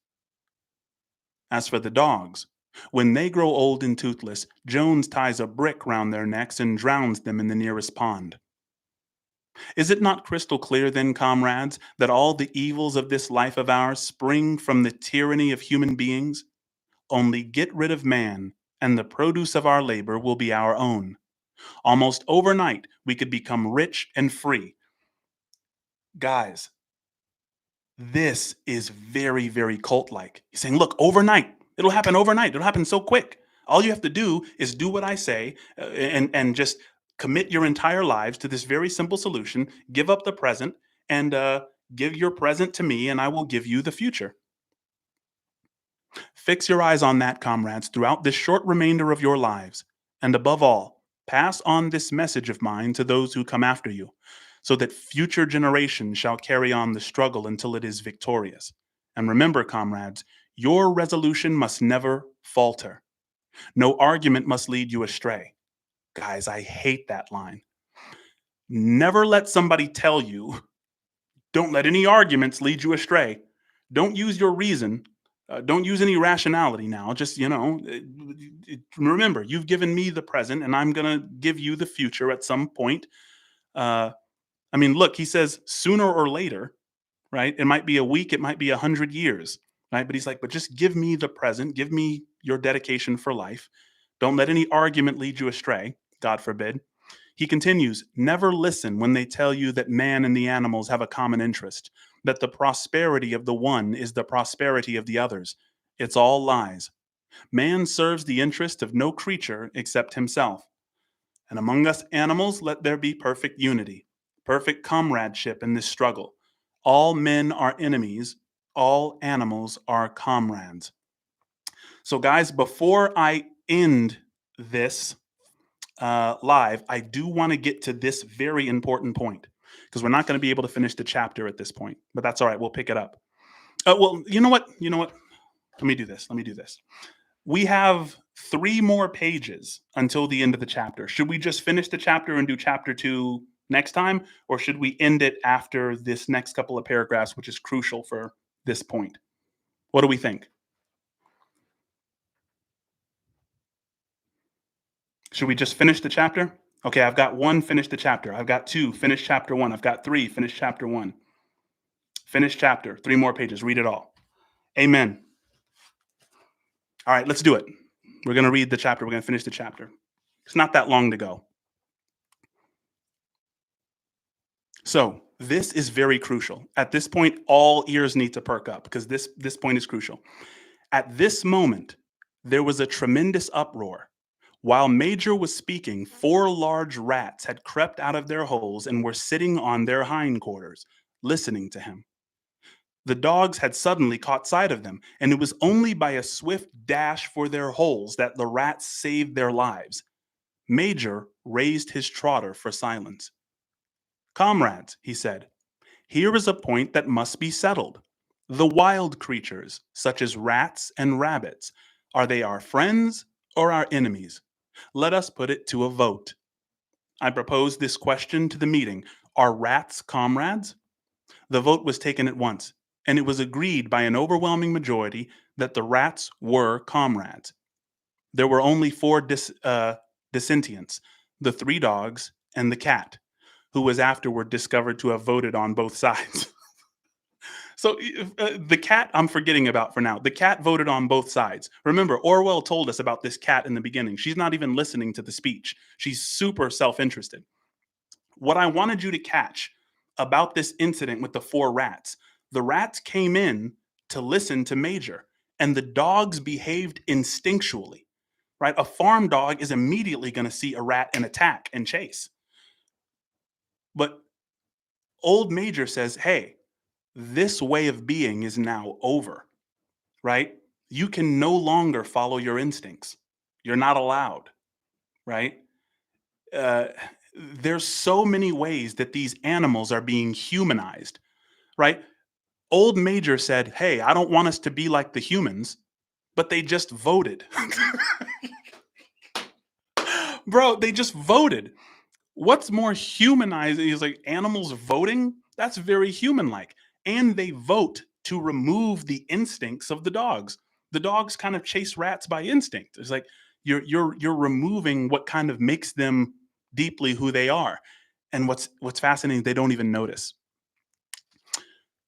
As for the dogs, when they grow old and toothless, Jones ties a brick round their necks and drowns them in the nearest pond. Is it not crystal clear, then, comrades, that all the evils of this life of ours spring from the tyranny of human beings? Only get rid of man, and the produce of our labor will be our own. Almost overnight, we could become rich and free. Guys, this is very, very cult like. He's saying, look, overnight, it'll happen overnight. It'll happen so quick. All you have to do is do what I say, and just commit your entire lives to this very simple solution. Give up the present and give your present to me, and I will give you the future. Fix your eyes on that, comrades, throughout this short remainder of your lives. And above all, pass on this message of mine to those who come after you, so that future generations shall carry on the struggle until it is victorious. And remember, comrades, your resolution must never falter. No argument must lead you astray. Guys, I hate that line. Never let somebody tell you, don't let any arguments lead you astray. Don't use your reason. Don't use any rationality now. Just, remember, you've given me the present and I'm going to give you the future at some point. Uh, I mean, look, he says sooner or later, right? It might be a week, it might be 100 years, right? But he's like, but just give me the present, give me your dedication for life. Don't let any argument lead you astray, God forbid. He continues, never listen when they tell you that man and the animals have a common interest, that the prosperity of the one is the prosperity of the others. It's all lies. Man serves the interest of no creature except himself. And among us animals, let there be perfect unity, perfect comradeship in this struggle. All men are enemies, all animals are comrades. So, guys, before I end this live, I do want to get to this very important point because we're not going to be able to finish the chapter at this point, but that's all right. We'll pick it up. Well, you know what? You know what? Let me do this. Let me do this. We have 3 more pages until the end of the chapter. Should we just finish the chapter and do chapter 2 next time, or should we end it after this next couple of paragraphs, which is crucial for this point? What do we think? Should we just finish the chapter? Okay, I've got 1, finish the chapter. I've got 2, finish chapter 1. I've got 3, finish chapter 1. Finish chapter, 3 more pages, read it all. Amen. All right, let's do it. We're going to read the chapter. We're going to finish the chapter. It's not that long to go. So, this is very crucial. At this point, all ears need to perk up because this point is crucial. At this moment, there was a tremendous uproar. While Major was speaking, 4 large rats had crept out of their holes and were sitting on their hindquarters, listening to him. The dogs had suddenly caught sight of them, and it was only by a swift dash for their holes that the rats saved their lives. Major raised his trotter for silence. Comrades, he said, here is a point that must be settled. The wild creatures, such as rats and rabbits, are they our friends or our enemies? Let us put it to a vote. I propose this question to the meeting. Are rats comrades? The vote was taken at once, and it was agreed by an overwhelming majority that the rats were comrades. There were only 4 dissentients, the 3 dogs and the cat, who was afterward discovered to have voted on both sides. So the cat I'm forgetting about for now. The cat voted on both sides. Remember, Orwell told us about this cat in the beginning. She's not even listening to the speech. She's super self-interested. What I wanted you to catch about this incident with the 4 rats, the rats came in to listen to Major, and the dogs behaved instinctually, right? A farm dog is immediately going to see a rat and attack and chase. But old Major says, hey, this way of being is now over, right? You can no longer follow your instincts. You're not allowed, right? Uh, there's so many ways that these animals are being humanized, right? Old Major said, hey, I don't want us to be like the humans, but they just voted. Bro, they just voted. What's more humanizing is like animals voting? That's very human like. And they vote to remove the instincts of the dogs. The dogs kind of chase rats by instinct. It's like you're removing what kind of makes them deeply who they are. And what's fascinating, they don't even notice.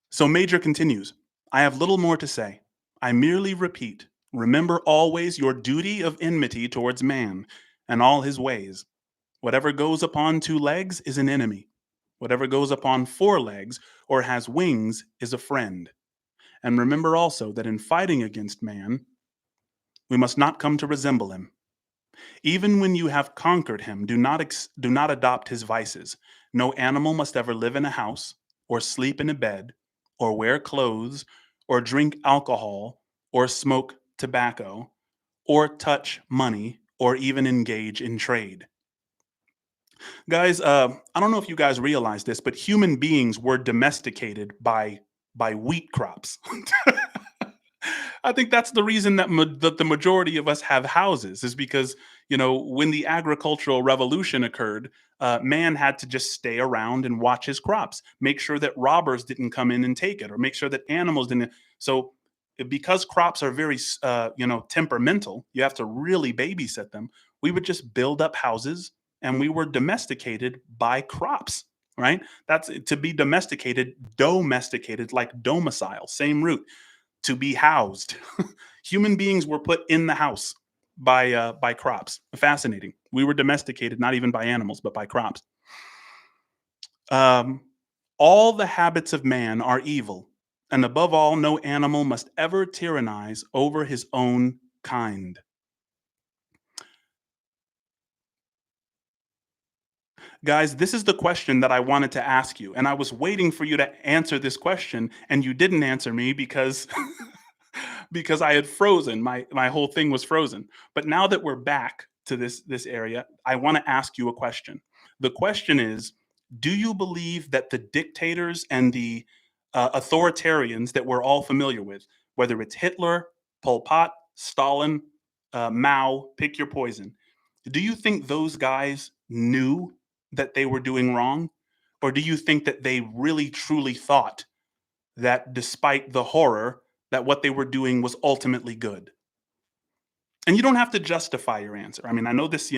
So Major continues, I have little more to say. I merely repeat, remember always your duty of enmity towards man and all his ways. Whatever goes upon 2 legs is an enemy. Whatever goes upon 4 legs or has wings is a friend. And remember also that in fighting against man, We must not come to resemble him. Even when you have conquered him, do not adopt his vices. No animal must ever live in a house, or sleep in a bed, or wear clothes, or drink alcohol, or smoke tobacco, or touch money, or even engage in trade. Guys, I don't know if you guys realize this, but human beings were domesticated by wheat crops. I think that's the reason that the majority of us have houses is because when the agricultural revolution occurred, man had to just stay around and watch his crops, make sure that robbers didn't come in and take it, or make sure that animals didn't. So, because crops are very temperamental, you have to really babysit them. We would just build up houses, and we were domesticated by crops. Right? That's to be domesticated like domicile, same root to be housed. Human beings were put in the house by crops. Fascinating. We were domesticated not even by animals, but by crops. Um, all the habits of man are evil, and above all, no animal must ever tyrannize over his own kind. Guys, this is the question that I wanted to ask you, and I was waiting for you to answer this question, and you didn't answer me because because I had frozen. My whole thing was frozen. But now that we're back to this area, I want to ask you a question. The question is, do you believe that the dictators and the authoritarians that we're all familiar with, whether it's Hitler, Pol Pot, Stalin, Mao, pick your poison, do you think those guys knew that they were doing wrong? Or do you think that they really truly thought that despite the horror, that what they were doing was ultimately good? And you don't have to justify your answer. I mean, I know this,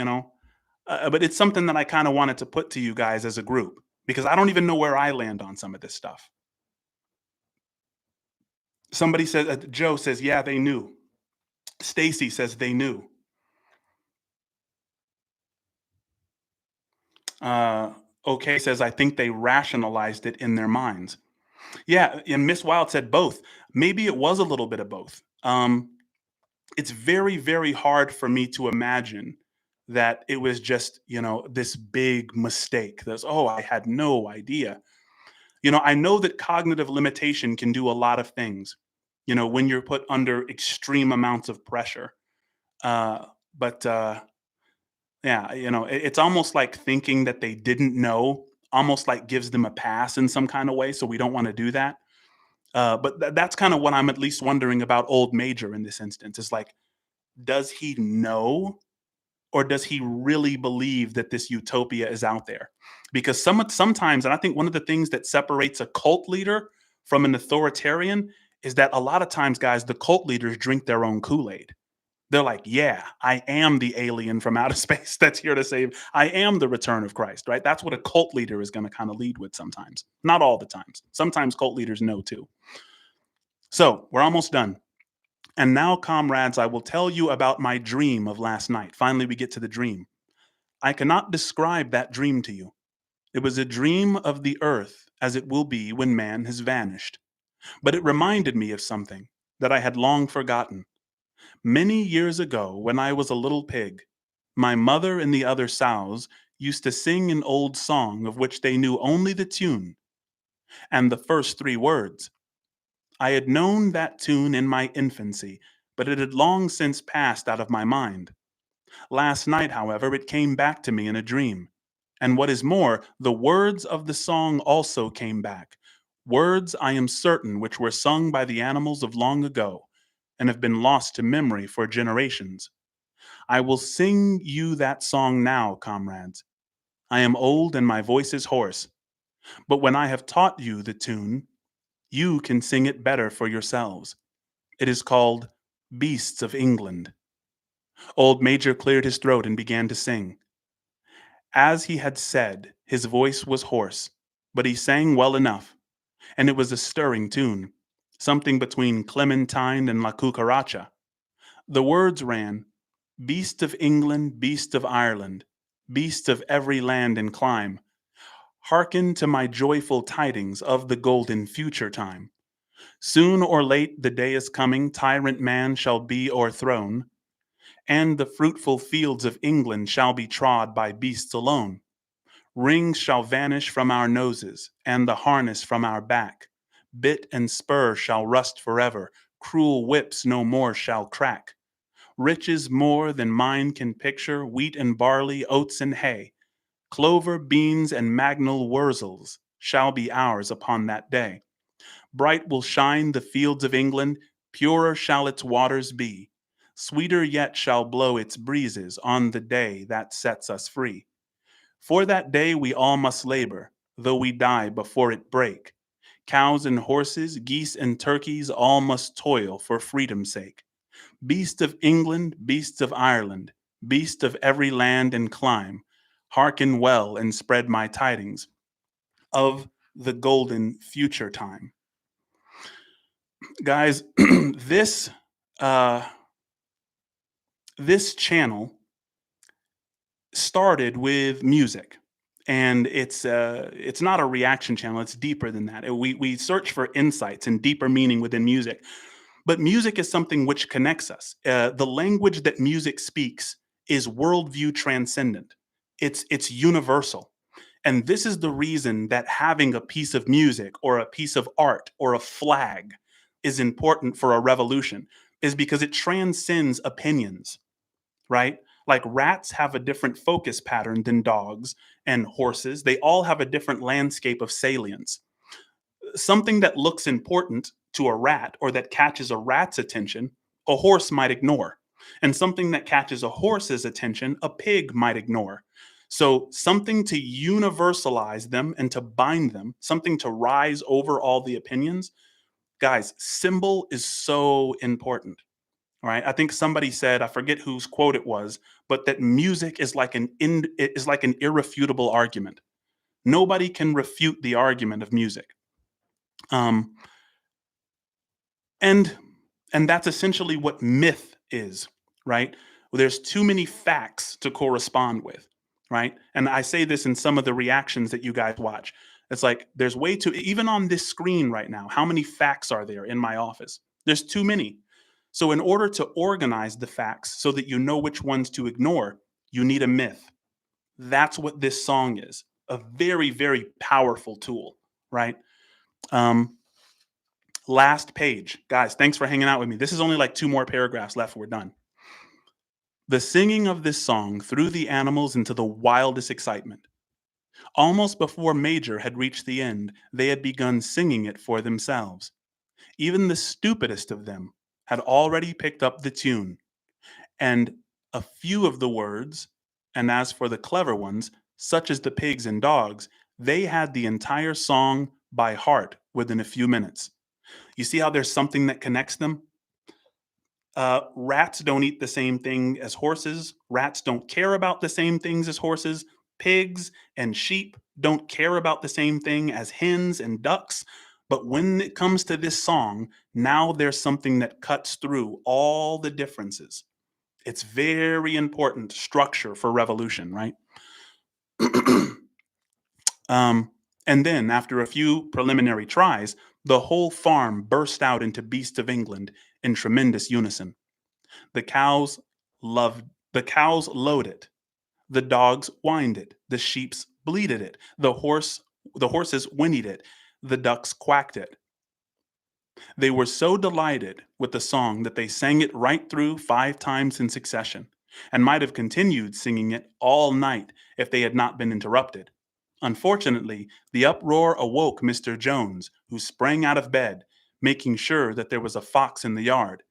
but it's something that I kind of wanted to put to you guys as a group because I don't even know where I land on some of this stuff. Somebody says, Joe says, yeah, they knew. Stacy says they knew. Uh, okay says, I think they rationalized it in their minds. Yeah, and Miss Wild said both. Maybe it was a little bit of both. It's very, very hard for me to imagine that it was just, this big mistake. There's, oh, I had no idea. I know that cognitive limitation can do a lot of things, when you're put under extreme amounts of pressure. Uh, but yeah, it's almost like thinking that they didn't know, almost like gives them a pass in some kind of way. So we don't want to do that. But that's kind of what I'm at least wondering about Old Major in this instance. Is like, does he know, or does he really believe that this utopia is out there? Because sometimes, and I think one of the things that separates a cult leader from an authoritarian is that a lot of times, guys, the cult leaders drink their own Kool-Aid. They're like, yeah, I am the alien from outer space that's here to save. I am the return of Christ, right? That's what a cult leader is going to kind of lead with sometimes. Not all the times. Sometimes cult leaders know too. So we're almost done. And now, comrades, I will tell you about my dream of last night. Finally, we get to the dream. I cannot describe that dream to you. It was a dream of the earth as it will be when man has vanished. But it reminded me of something that I had long forgotten. Many years ago, when I was a little pig, my mother and the other sows used to sing an old song of which they knew only the tune and the first three words. I had known that tune in my infancy, but it had long since passed out of my mind. Last night, however, it came back to me in a dream. And what is more, the words of the song also came back. Words, I am certain, which were sung by the animals of long ago and have been lost to memory for generations. I will sing you that song now, comrades. I am old and my voice is hoarse, but when I have taught you the tune, you can sing it better for yourselves. It is called Beasts of England. Old Major cleared his throat and began to sing. As he had said, his voice was hoarse, but he sang well enough, and it was a stirring tune, something between Clementine and La Cucaracha. The words ran, Beast of England, beast of Ireland, beast of every land and clime, hearken to my joyful tidings of the golden future time. Soon or late the day is coming, tyrant man shall be o'erthrown, and the fruitful fields of England shall be trod by beasts alone. Rings shall vanish from our noses, and the harness from our back. Bit and spur shall rust forever, cruel whips no more shall crack. Riches more than mind can picture, wheat and barley, oats and hay, clover, beans, and magnal wurzels shall be ours upon that day. Bright will shine the fields of England, purer shall its waters be. Sweeter yet shall blow its breezes on the day that sets us free. For that day we all must labor, though we die before it break. Cows and horses, geese and turkeys, all must toil for freedom's sake. Beast of England, beasts of Ireland, beast of every land and clime, hearken well and spread my tidings of the golden future time. Guys, this uh, this channel started with music, and it's not a reaction channel. It's deeper than that. We search for insights and deeper meaning within music. But music is something which connects us. The language that music speaks is worldview transcendent. It's universal. And this is the reason that having a piece of music or a piece of art or a flag is important for a revolution, is because it transcends opinions, right? Like rats have a different focus pattern than dogs and horses. They all have a different landscape of salience. Something that looks important to a rat or that catches a rat's attention, a horse might ignore. And something that catches a horse's attention, a pig might ignore. So, something to universalize them and to bind them, something to rise over all the opinions. Guys, symbol is so important, right? I think somebody said, I forget whose quote it was, but that music is like is like an irrefutable argument. Nobody can refute the argument of music. Um, and that's essentially what myth is, right? Well, there's too many facts to correspond with, right? And I say this in some of the reactions that you guys watch. It's like there's way too, even on this screen right now, how many facts are there in my office? There's too many. So in order to organize the facts so that you know which ones to ignore, you need a myth. That's what this song is. A very, very powerful tool, right? Um, Last page. Guys, thanks for hanging out with me. This is only like two more paragraphs left. We're done. The singing of this song threw the animals into the wildest excitement. Almost before Major had reached the end, they had begun singing it for themselves. Even the stupidest of them had already picked up the tune, and a few of the words, and as for the clever ones, such as the pigs and dogs, they had the entire song by heart within a few minutes. You see how there's something that connects them? Rats don't eat the same thing as horses. Rats don't care about the same things as horses. Pigs and sheep don't care about the same thing as hens and ducks. But when it comes to this song, now there's something that cuts through all the differences. It's very important structure for revolution, right? um, and then, after a few preliminary tries, the whole farm burst out into Beast of England in tremendous unison. The cows loved the cows lowed it. The dogs whined it. The sheeps bleated it. The horses whinnied it. The ducks quacked it. They were so delighted with the song that they sang it right through 5 times in succession, and might have continued singing it all night if they had not been interrupted. Unfortunately, the uproar awoke Mr. Jones, who sprang out of bed, making sure that there was a fox in the yard.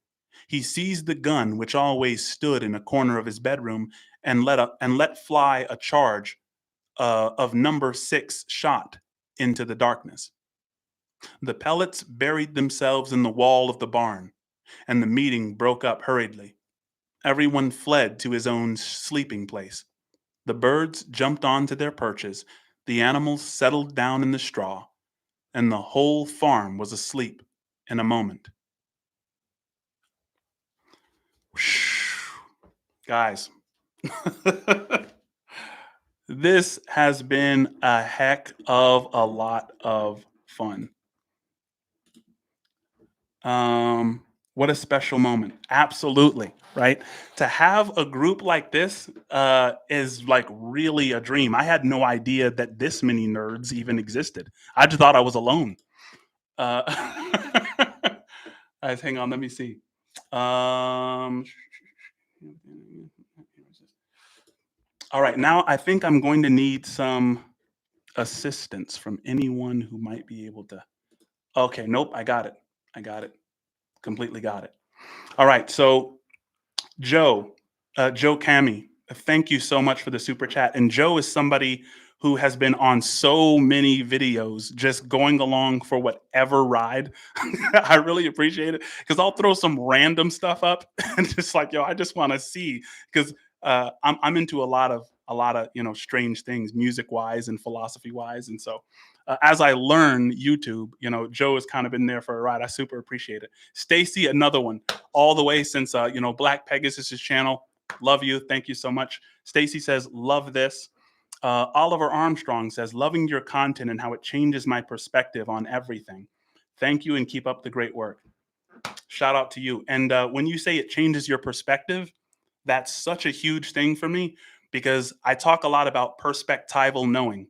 He seized the gun which always stood in a corner of his bedroom and let fly a charge of number 6 shot into the darkness. The pellets buried themselves in the wall of the barn, and the meeting broke up hurriedly. Everyone fled to his own sleeping place. The birds jumped onto their perches, the animals settled down in the straw, and the whole farm was asleep in a moment. Guys, this has been a heck of a lot of fun. Um, What a special moment. Absolutely, right? To have a group like this is like really a dream. I had no idea that this many nerds even existed. I just thought I was alone. Uh, guys, hang on, let me see. Um, all right, now I think I'm going to need some assistance from anyone who might be able to. Okay, nope, I got it. I got it. Completely got it. All right, so Joe, Joe Cami, thank you so much for the super chat. And Joe is somebody who has been on so many videos, just going along for whatever ride. I really appreciate it because I'll throw some random stuff up and just like, yo, I just want to see because I'm into a lot of strange things, music wise and philosophy wise, and so. As I learn YouTube, Joe has kind of been there for a ride. I super appreciate it. Stacy, another one all the way since Black Pegasus's channel. Love you. Thank you so much. Stacy says, love this. Oliver Armstrong says, loving your content and how it changes my perspective on everything. Thank you and keep up the great work. Shout out to you. And when you say it changes your perspective, that's such a huge thing for me because I talk a lot about perspectival knowing.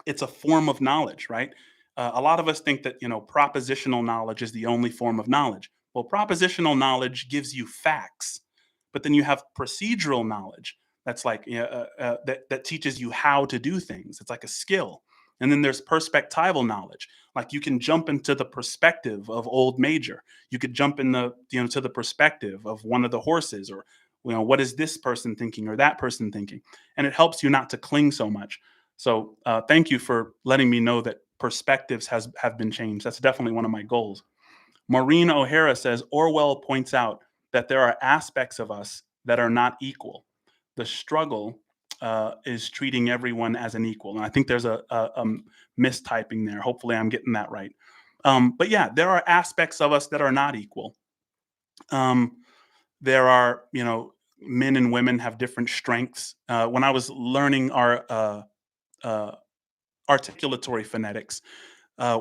It's a form of knowledge, right? A lot of us think that propositional knowledge is the only form of knowledge. Well, propositional knowledge gives you facts, but then you have procedural knowledge that's like that teaches you how to do things. It's like a skill. And then there's perspectival knowledge. Like you can jump into the perspective of Old Major. You could jump in the to the perspective of one of the horses, or what is this person thinking or that person thinking, and it helps you not to cling so much. So thank you for letting me know that perspectives have been changed. That's definitely one of my goals. Maureen O'Hara says Orwell points out that there are aspects of us that are not equal. The struggle is treating everyone as an equal, and I think there's a mistyping there. Hopefully, I'm getting that right. But yeah, there are aspects of us that are not equal. Um, there are, men and women have different strengths. When I was learning our uh, articulatory phonetics,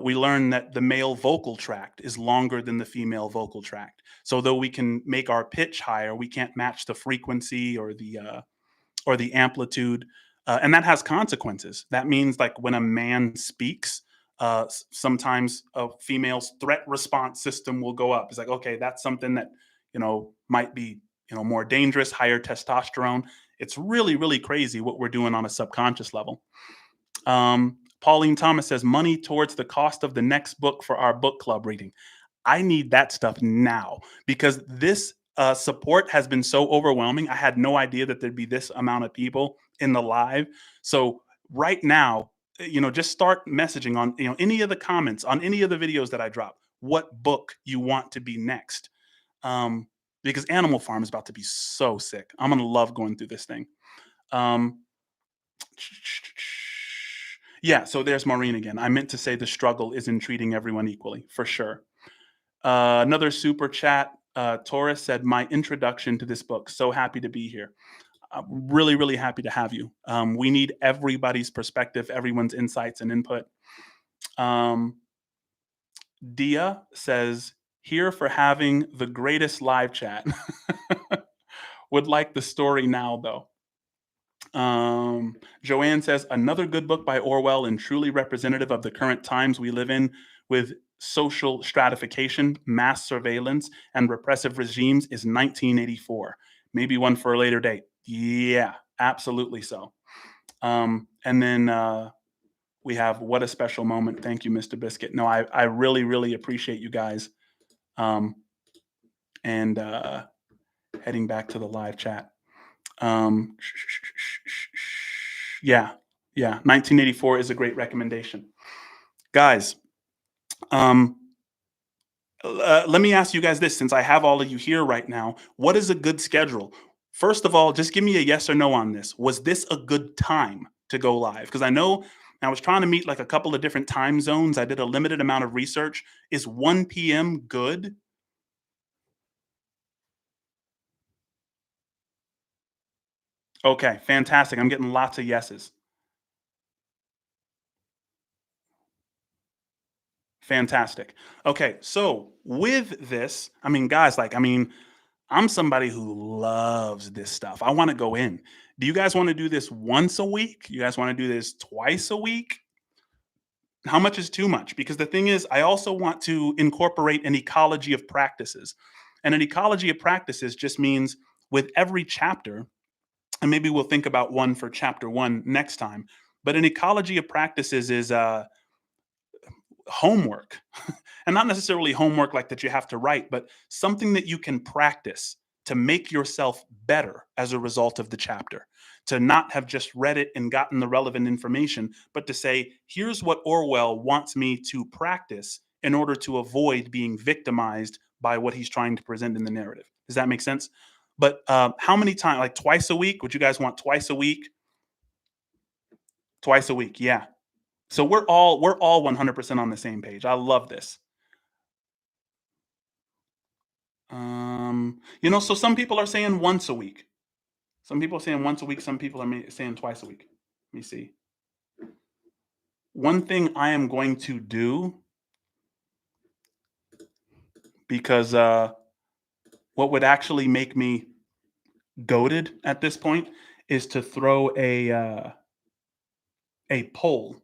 we learn that the male vocal tract is longer than the female vocal tract. So though we can make our pitch higher, we can't match the frequency or the amplitude, and that has consequences. That means like when a man speaks, sometimes a female's threat response system will go up. It's like, okay, that's something that might be more dangerous, higher testosterone. It's really really crazy what we're doing on a subconscious level. Pauline Thomas says money towards the cost of the next book for our book club reading. I need that stuff now because this support has been so overwhelming. I had no idea that there'd be this amount of people in the live. So right now, just start messaging on any of the comments on any of the videos that I drop. What book you want to be next? Um, because Animal Farm is about to be so sick. I'm gonna love going through this thing. Um, yeah, so there's Maureen again. I meant to say the struggle is in treating everyone equally, for sure. Another super chat. Taurus said, my introduction to this book. So happy to be here. I'm really, really happy to have you. We need everybody's perspective, everyone's insights and input. Dia says, here for having the greatest live chat. Would like the story now, though. Joanne says, another good book by Orwell and truly representative of the current times we live in with social stratification, mass surveillance, and repressive regimes is 1984. Maybe one for a later date. Yeah, absolutely so. And then we have What a Special Moment. Thank you, Mr. Biscuit. No, I really, really appreciate you guys. And heading back to the live chat. Um, yeah, yeah. 1984 is a great recommendation, guys. Let me ask you guys this: since I have all of you here right now, what is a good schedule? First of all, just give me a yes or no on this. Was this a good time to go live? Because I know I was trying to meet like a couple of different time zones. I did a limited amount of research. Is 1 p.m. good? Okay, fantastic. I'm getting lots of yeses. Fantastic. Okay, so with this, I mean, guys, like, I mean, I'm somebody who loves this stuff. I want to go in. Do you guys want to do this once a week? You guys want to do this twice a week? How much is too much? Because the thing is, I also want to incorporate an ecology of practices. And an ecology of practices just means with every chapter, and maybe we'll think about one for chapter one next time, but an ecology of practices is homework. And not necessarily homework like that you have to write, but something that you can practice to make yourself better as a result of the chapter. To not have just read it and gotten the relevant information, but to say, here's what Orwell wants me to practice in order to avoid being victimized by what he's trying to present in the narrative. Does that make sense? But how many times, like twice a week? Would you guys want twice a week? Twice a week, yeah. So we're all 100% on the same page. I love this. So some people are saying once a week. Some people are saying once a week. Some people are saying twice a week. Let me see. One thing I am going to do because what would actually make me goaded at this point is to throw a poll.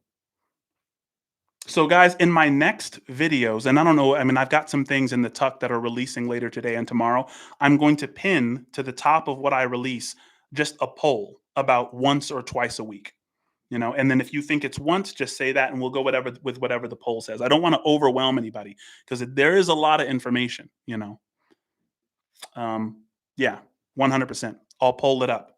So, guys, in my next videos, and I don't know, I mean, I've got some things in the tuck that are releasing later today and tomorrow. I'm going to pin to the top of what I release just a poll about once or twice a week. And then if you think it's once, just say that, and we'll go whatever with whatever the poll says. I don't want to overwhelm anybody because there is a lot of information. Yeah, 100%. I'll poll it up.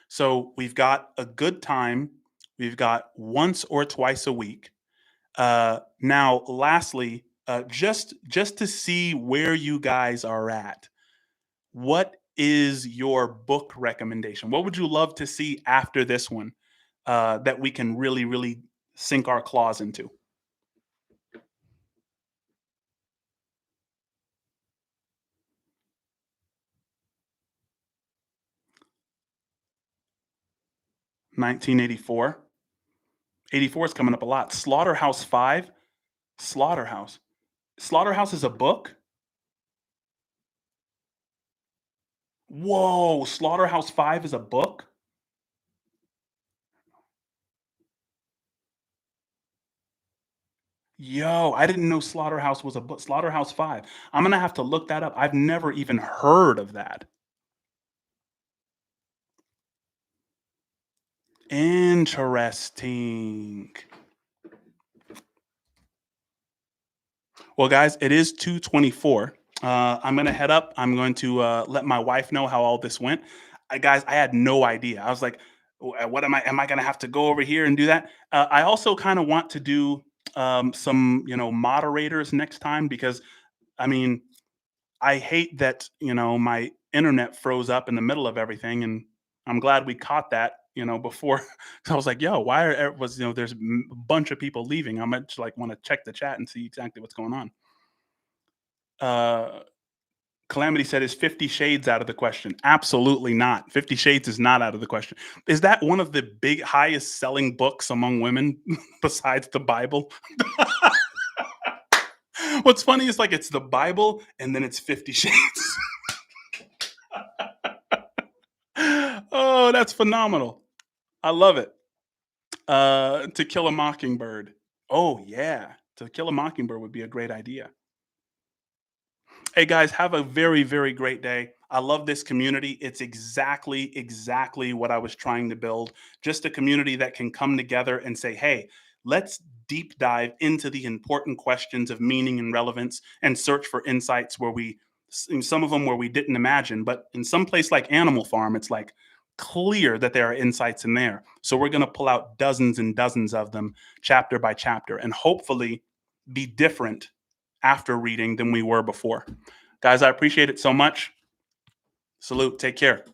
So we've got a good time. We've got once or twice a week. Now, lastly, just to see where you guys are at, what is your book recommendation? What would you love to see after this one that we can really, really sink our claws into? 1984. 84 is coming up a lot. Slaughterhouse Five. Slaughterhouse. Slaughterhouse is a book. Whoa, Slaughterhouse Five is a book. Yo, I didn't know Slaughterhouse was a book. Slaughterhouse Five. I'm gonna have to look that up. I've never even heard of that. Interesting. Well, guys, it is 2:24. I'm gonna head up. I'm going to let my wife know how all this went. Guys, I had no idea. I was like, What am I? Am I gonna have to go over here and do that?" I also kind of want to do some, moderators next time because, I mean, I hate that, my internet froze up in the middle of everything, and I'm glad we caught that, before. So I was like, "Yo, why there's a bunch of people leaving? I'm gonna like want to check the chat and see exactly what's going on." Uh, Calamity said, "Is 50 Shades out of the question?" Absolutely not. 50 Shades is not out of the question. Is that one of the big highest selling books among women besides the Bible? What's funny is like it's the Bible and then it's 50 Shades. Oh, that's phenomenal. I love it. To Kill a Mockingbird. Oh yeah. To Kill a Mockingbird would be a great idea. Hey guys, have a very, very great day. I love this community. It's exactly what I was trying to build. Just a community that can come together and say, hey, let's deep dive into the important questions of meaning and relevance and search for insights where in some of them where we didn't imagine, but in some place like Animal Farm, it's like clear that there are insights in there. So we're going to pull out dozens and dozens of them chapter by chapter and hopefully be different after reading than we were before. Guys, I appreciate it so much. Salute. Take care.